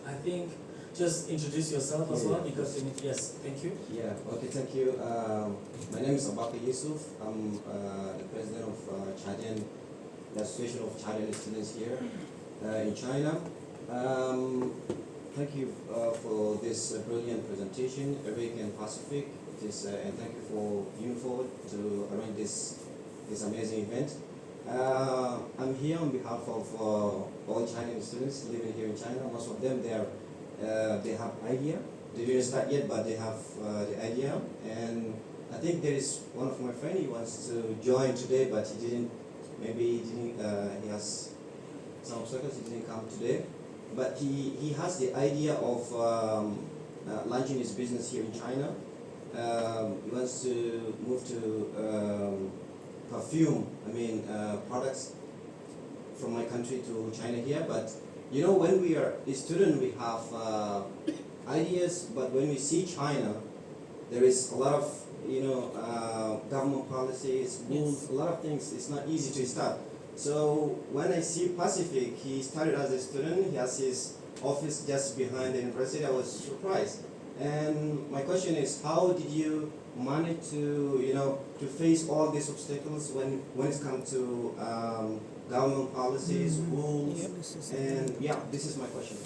I think, just introduce yourself as well, because yes, thank you. Yeah, okay, thank you. My name is Abaka Yusuf. I'm the president of Chadian, the Association of Chadian Students here in China. Thank you for this brilliant presentation, Eric and Pacific. And thank you for UNIFOR to arrange this amazing event. I'm here on behalf of all Chinese students living here in China. Most of them, they have idea. They didn't start yet, but they have the idea. And I think there is one of my friends, he wants to join today, but he didn't. Maybe he didn't. He has some obstacles. He didn't come today. But he has the idea of launching his business here in China. He wants to move to perfume, products from my country to China here. But when we are a student, we have ideas, but when we see China, there is a lot of government policies, rules, a lot of things. It's not easy to start. So when I see Pacific, he started as a student. He has his office just behind the university. I was surprised. And my question is, how did you manage to face all these obstacles when it comes to government policies, rules, and this is my question.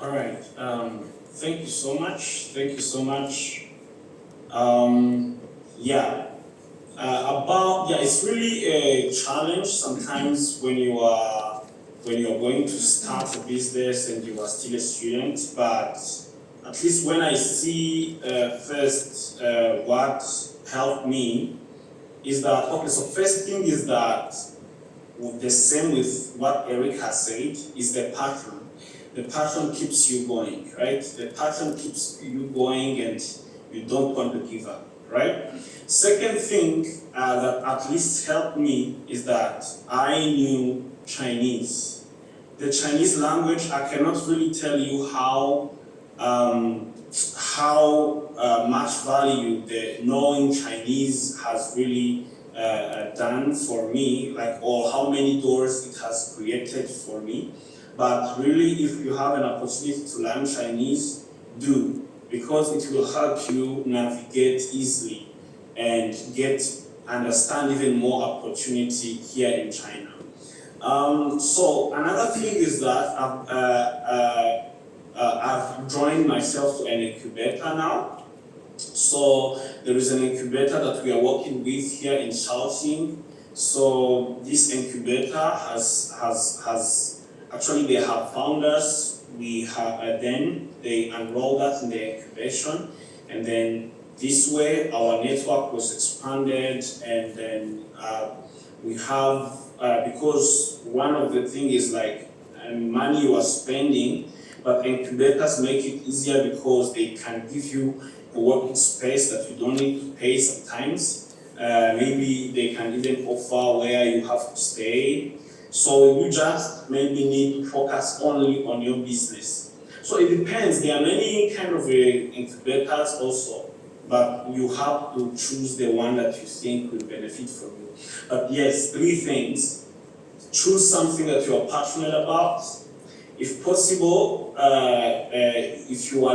All right. Thank you so much. Thank you so much. It's really a challenge sometimes when you are going to start a business and you are still a student. But at least when I see first what helped me is that, okay, so first thing is that the same with what Eric has said is the passion. The passion keeps you going, right? The passion keeps you going and you don't want to give up, right? Second thing that at least helped me is that I knew Chinese. The Chinese language, I cannot really tell you how much value the knowing Chinese has really done for me, or how many doors it has created for me. But really, if you have an opportunity to learn Chinese, do, because it will help you navigate easily and understand even more opportunity here in China. So another thing is that I've joined myself to an incubator now. So there is an incubator that we are working with here in Shaoxing. So this incubator has actually, they have founders. We have then they enrolled us in the incubation, and then this way our network was expanded, and then we have, because one of the things is like money you are spending, but incubators make it easier because they can give you a working space that you don't need to pay sometimes. Maybe they can even offer where you have to stay. So you just maybe need to focus only on your business. So it depends. There are many kind of incubators also, but you have to choose the one that you think will benefit from you. But yes, 3 things. Choose something that you are passionate about. If possible, if you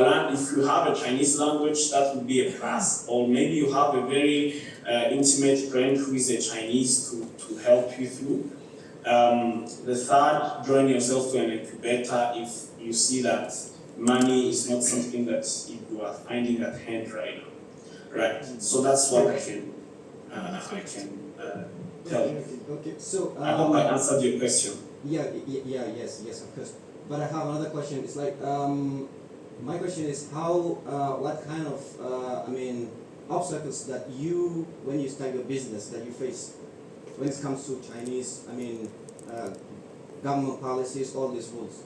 have a Chinese language, that would be a plus. Or maybe you have a very intimate friend who is a Chinese to help you through. The third, join yourself to an incubator if you see that money is not something that you are finding at hand right now. Right. So that's what I can tell you. Okay, so I hope I answered your question. Yes, of course. But I have another question. It's like my question is what kind of obstacles that you, when you start your business, that you face when it comes to Chinese, government policies, all these rules.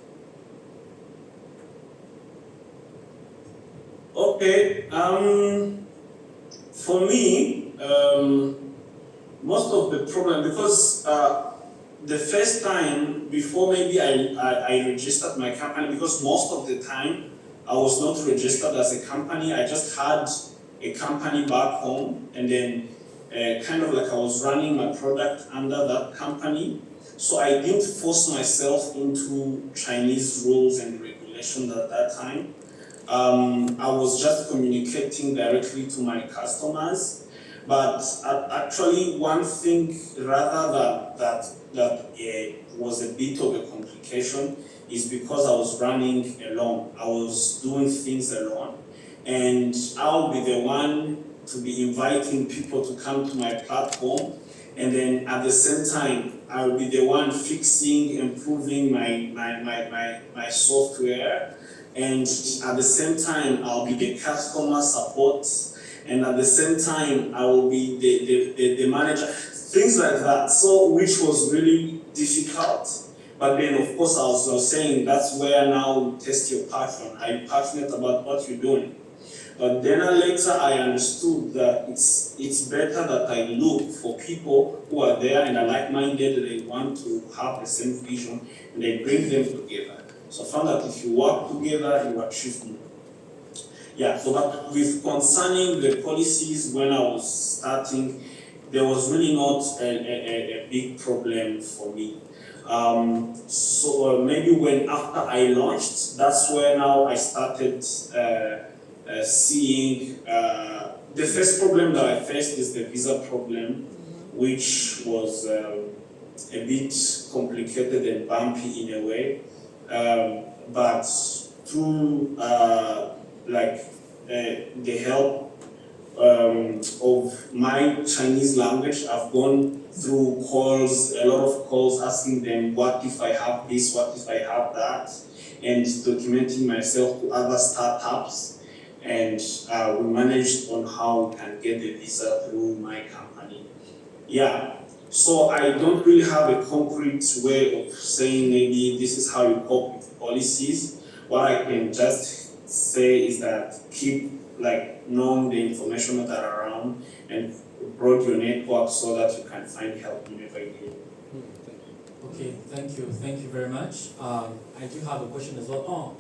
Okay. For me, most of the problem, because the first time before maybe I registered my company, because most of the time I was not registered as a company. I just had a company back home, and then kind of like I was running my product under that company. So I didn't force myself into Chinese rules and regulations at that time. I was just communicating directly to my customers. But actually, one thing rather that was a bit of a complication is because I was running alone. I was doing things alone, and I'll be the one to be inviting people to come to my platform, and then at the same time, I will be the one fixing, improving my software, and at the same time, I'll be the customer support. And at the same time, I will be the manager, things like that. So, which was really difficult. But then, of course, I was saying that's where now you test your passion. Are you passionate about what you're doing? But then later, I understood that it's better that I look for people who are there and are like-minded, and they want to have the same vision, and they bring them together. So I found that if you work together, you achieve more. Yeah, so but with concerning the policies, when I was starting, there was really not a big problem for me. So maybe when after I launched, that's where now I started seeing the first problem that I faced is the visa problem, which was a bit complicated and bumpy in a way. But through the help of my Chinese language, I've gone through calls, a lot of calls asking them, what if I have this, what if I have that, and documenting myself to other startups. And we managed on how we can get the visa through my company. Yeah, so I don't really have a concrete way of saying maybe this is how you cope with policies. What I can just say is that keep knowing the information that are around and broad your network so that you can find help whenever you need. Okay, thank you very much. I do have a question as well.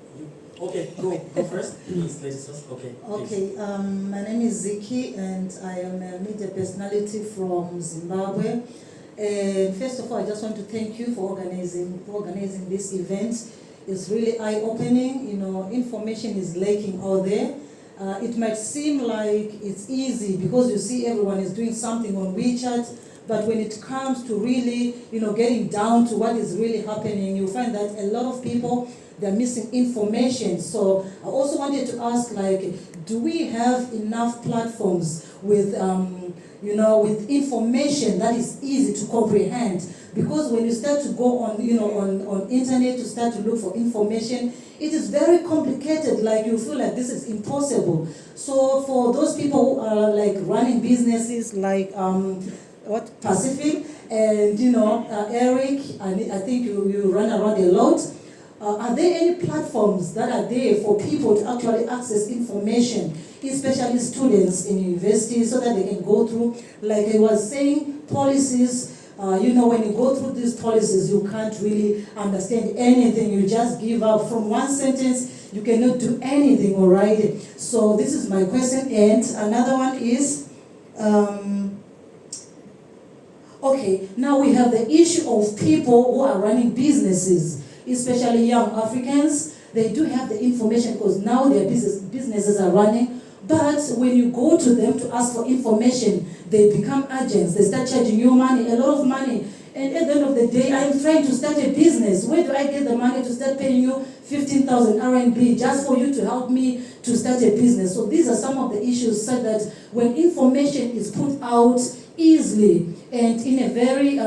Okay, go first, please, ladies first. Okay. Okay, my name is Ziki, and I am a media personality from Zimbabwe. First of all, I just want to thank you for organizing this event. It's really eye-opening. Information is lacking out there. It might seem like it's easy because you see everyone is doing something on WeChat, but when it comes to really, getting down to what is really happening, you find that a lot of people, they're missing information. So I also wanted to ask, do we have enough platforms with, with information that is easy to comprehend. Because when you start to go on, on internet to start to look for information, it is very complicated. Like you feel like this is impossible. So for those people who are like running businesses like Pacific and Eric, I think you run around a lot. Are there any platforms that are there for people to actually access information, especially students in universities, so that they can go through, like I was saying, policies? When you go through these policies, you can't really understand anything. You just give up. From one sentence, you cannot do anything, all right? So this is my question. And another one is, okay, now we have the issue of people who are running businesses, especially young Africans. They do have the information because now their businesses are running. But when you go to them to ask for information, they become agents. They start charging you money, a lot of money. And at the end of the day, I'm trying to start a business. Where do I get the money to start paying you 15,000 RMB just for you to help me to start a business? So these are some of the issues, such that when information is put out easily and in a very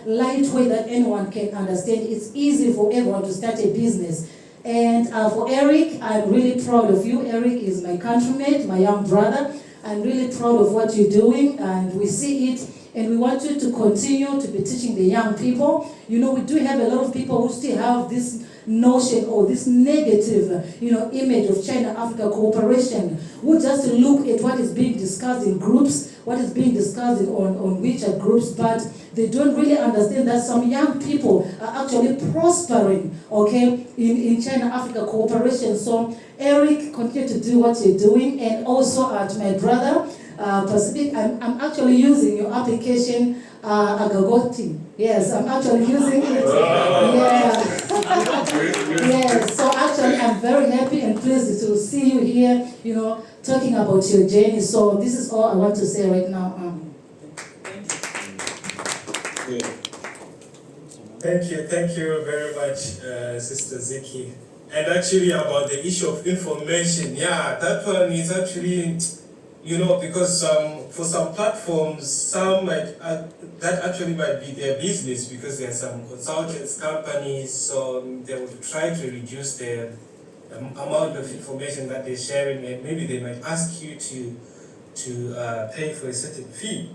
light way that anyone can understand, it's easy for everyone to start a business. And for Eric, I'm really proud of you. Eric is my countryman, my young brother. I'm really proud of what you're doing, and we see it, and we want you to continue to be teaching the young people. We do have a lot of people who still have this notion or this negative, image of China-Africa cooperation, who just look at what is being discussed in groups, what is being discussed on WeChat groups, but they don't really understand that some young people are actually prospering, okay, in China-Africa cooperation. So, Eric, continue to do what you're doing, and also to my brother, Pacific, I'm actually using your application, Agagoti. Yes, I'm actually using it. Yeah. Yes, so actually I'm very happy and pleased to see you here, talking about your journey. So this is all I want to say right now. Thank you very much, Sister Ziki. And actually about the issue of information, that one is actually, because for some platforms, some might, that actually might be their business, because there are some consultants, companies, so they would try to reduce the amount of information that they're sharing, and maybe they might ask you to pay for a certain fee.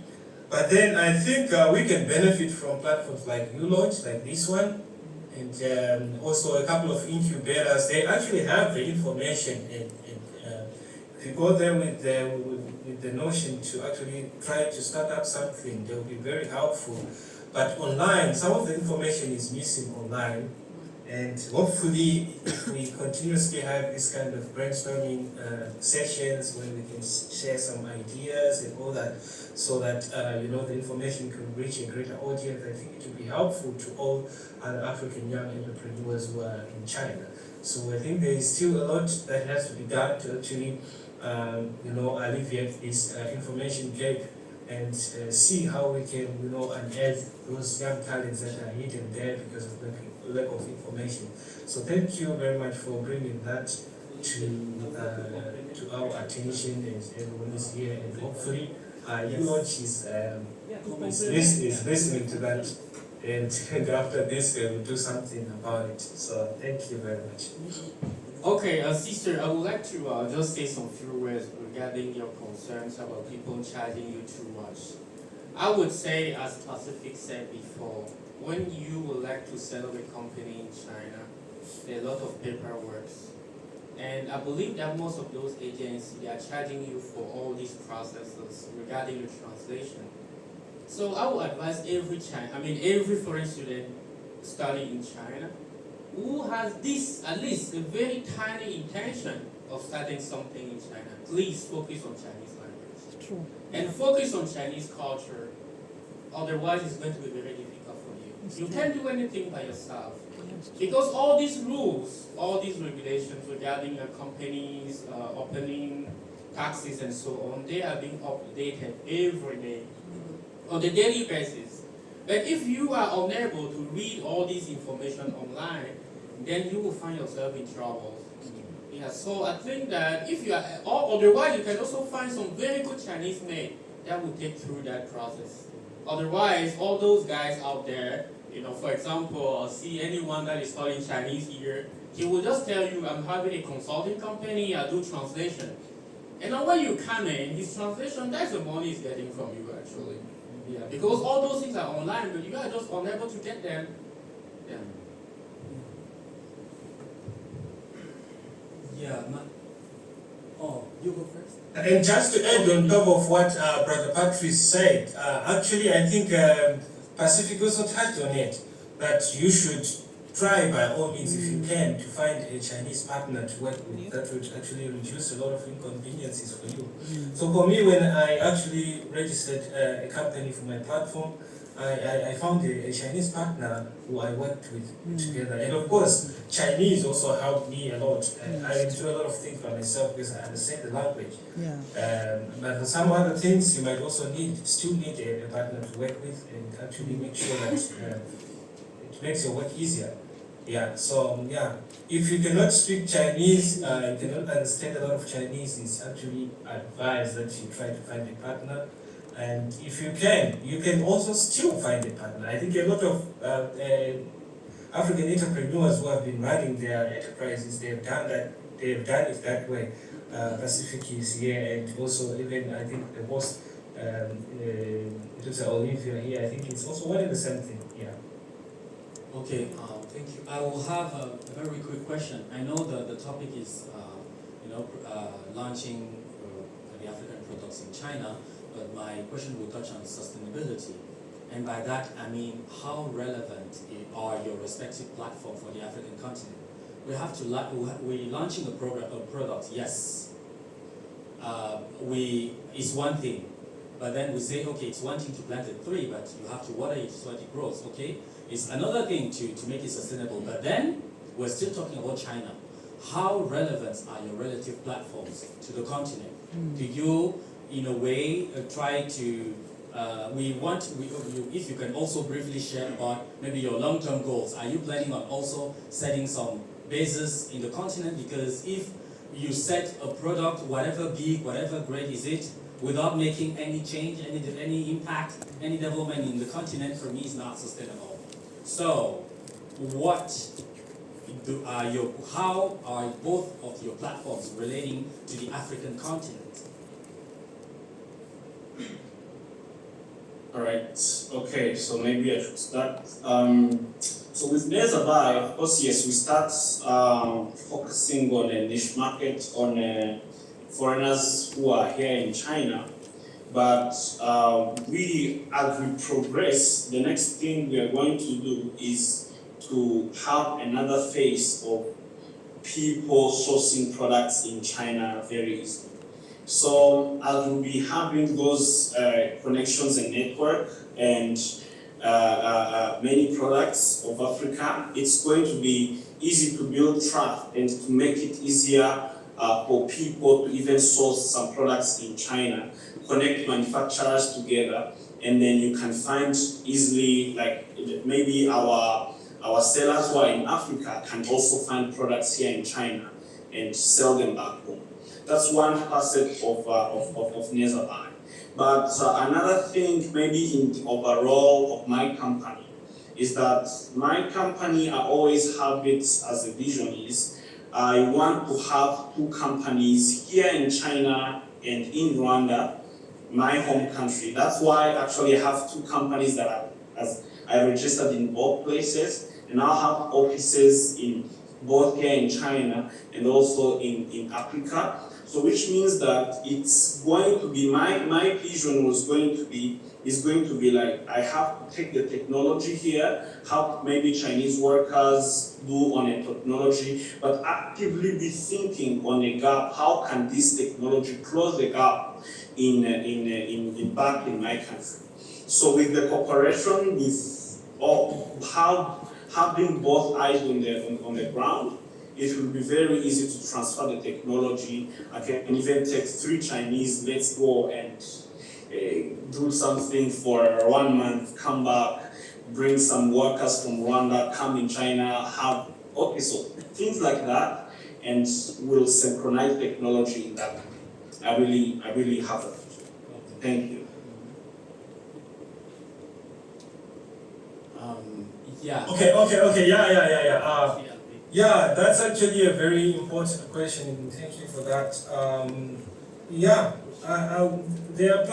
But then I think we can benefit from platforms like ULaunch, like this one, and also a couple of incubators. They actually have the information, and if you go there with the notion to actually try to start up something, they'll be very helpful. But online, some of the information is missing online. And hopefully, if we continuously have this kind of brainstorming sessions where we can share some ideas and all that, so that the information can reach a greater audience, I think it will be helpful to all other African young entrepreneurs who are in China. So I think there is still a lot that has to be done to actually, alleviate this information gap and see how we can, unearth those young talents that are hidden there because of lack of information. So thank you very much for bringing that to our attention, as everyone is here, and hopefully ULaunch is listening to that, and after this they will do something about it. So thank you very much. Okay, sister, I would like to just say some few words regarding your concerns about people charging you too much. I would say, as Pacific said before, when you would like to set up a company in China, there are a lot of paperwork. And I believe that most of those agents, they are charging you for all these processes regarding the translation. So I would advise every foreign student studying in China who has this, at least a very tiny intention of starting something in China, please focus on Chinese language. True. And focus on Chinese culture. Otherwise, it's going to be very difficult for you. You can't do anything by yourself. Because all these rules, all these regulations regarding companies, opening, taxes and so on, they are being updated every day, on a daily basis. But if you are unable to read all this information online, then you will find yourself in trouble. Yeah, so I think that if you are, or otherwise you can also find some very good Chinese maid that will take through that process. Otherwise, all those guys out there, for example, see anyone that is calling Chinese here, he will just tell you, I'm having a consulting company, I do translation. And then when you come in, his translation, that's the money he's getting from you actually. Yeah, because all those things are online, but you are just unable to get them. Yeah. Yeah, oh, you go first. And just to add on top of what Brother Patrice said, actually I think Pacific also touched on it, that you should try by all means if you can to find a Chinese partner to work with. That would actually reduce a lot of inconveniences for you. So for me, when I actually registered a company for my platform, I found a Chinese partner who I worked with together. And of course, Chinese also helped me a lot. I do a lot of things by myself because I understand the language. But for some other things, you might also still need a partner to work with and actually make sure that it makes your work easier. Yeah, so if you cannot speak Chinese, you cannot understand a lot of Chinese, it's actually advised that you try to find a partner. And if you can also still find a partner. I think a lot of African entrepreneurs who have been running their enterprises, they've done it that way. Pacific is here, and also even I think the most it was Olivia here. I think it's also one and the same thing. Yeah. Okay, thank you. I will have a very quick question. I know the topic is, launching the African products in China, but my question will touch on sustainability. And by that, I mean, how relevant are your respective platforms for the African continent? We have to, we're launching a product, yes. It's one thing, but then we say, okay, it's one thing to plant a tree, but you have to water it so that it grows, okay? It's another thing to make it sustainable, but then we're still talking about China. How relevant are your relative platforms to the continent? Do you, in a way, try to, if you can also briefly share about maybe your long-term goals. Are you planning on also setting some bases in the continent? Because if you set a product, whatever big, whatever great is it, without making any change, any impact, any development in the continent, for me is not sustainable. So, how are both of your platforms relating to the African continent? All right. Okay. So maybe I should start. So with Nearby, of course, yes, we start focusing on a niche market on foreigners who are here in China. But as we progress, the next thing we are going to do is to have another phase of people sourcing products in China very easily. So as we'll be having those connections and network and many products of Africa, it's going to be easy to build trust and to make it easier for people to even source some products in China, connect manufacturers together, and then you can find easily, like maybe our sellers who are in Africa can also find products here in China and sell them back home. That's one facet of Nearby. But another thing, maybe in the overall of my company, is that my company, I always have it as a vision is, I want to have two companies here in China and in Rwanda, my home country. That's why actually I have two companies that I registered in both places, and I have offices in both here in China and also in Africa. So which means that it's going to be, my vision is going to be like, I have to take the technology here, help maybe Chinese workers do on a technology, but actively be thinking on a gap, how can this technology close the gap back in my country. So with the cooperation, with having both eyes on the ground, it will be very easy to transfer the technology. I can even take 3 Chinese, let's go and do something for 1 month, come back, bring some workers from Rwanda, come in China, so things like that, and we'll synchronize technology in that. I really have that. Thank you. Yeah. Okay. Yeah, that's actually a very important question. Thank you for that. Yeah, there are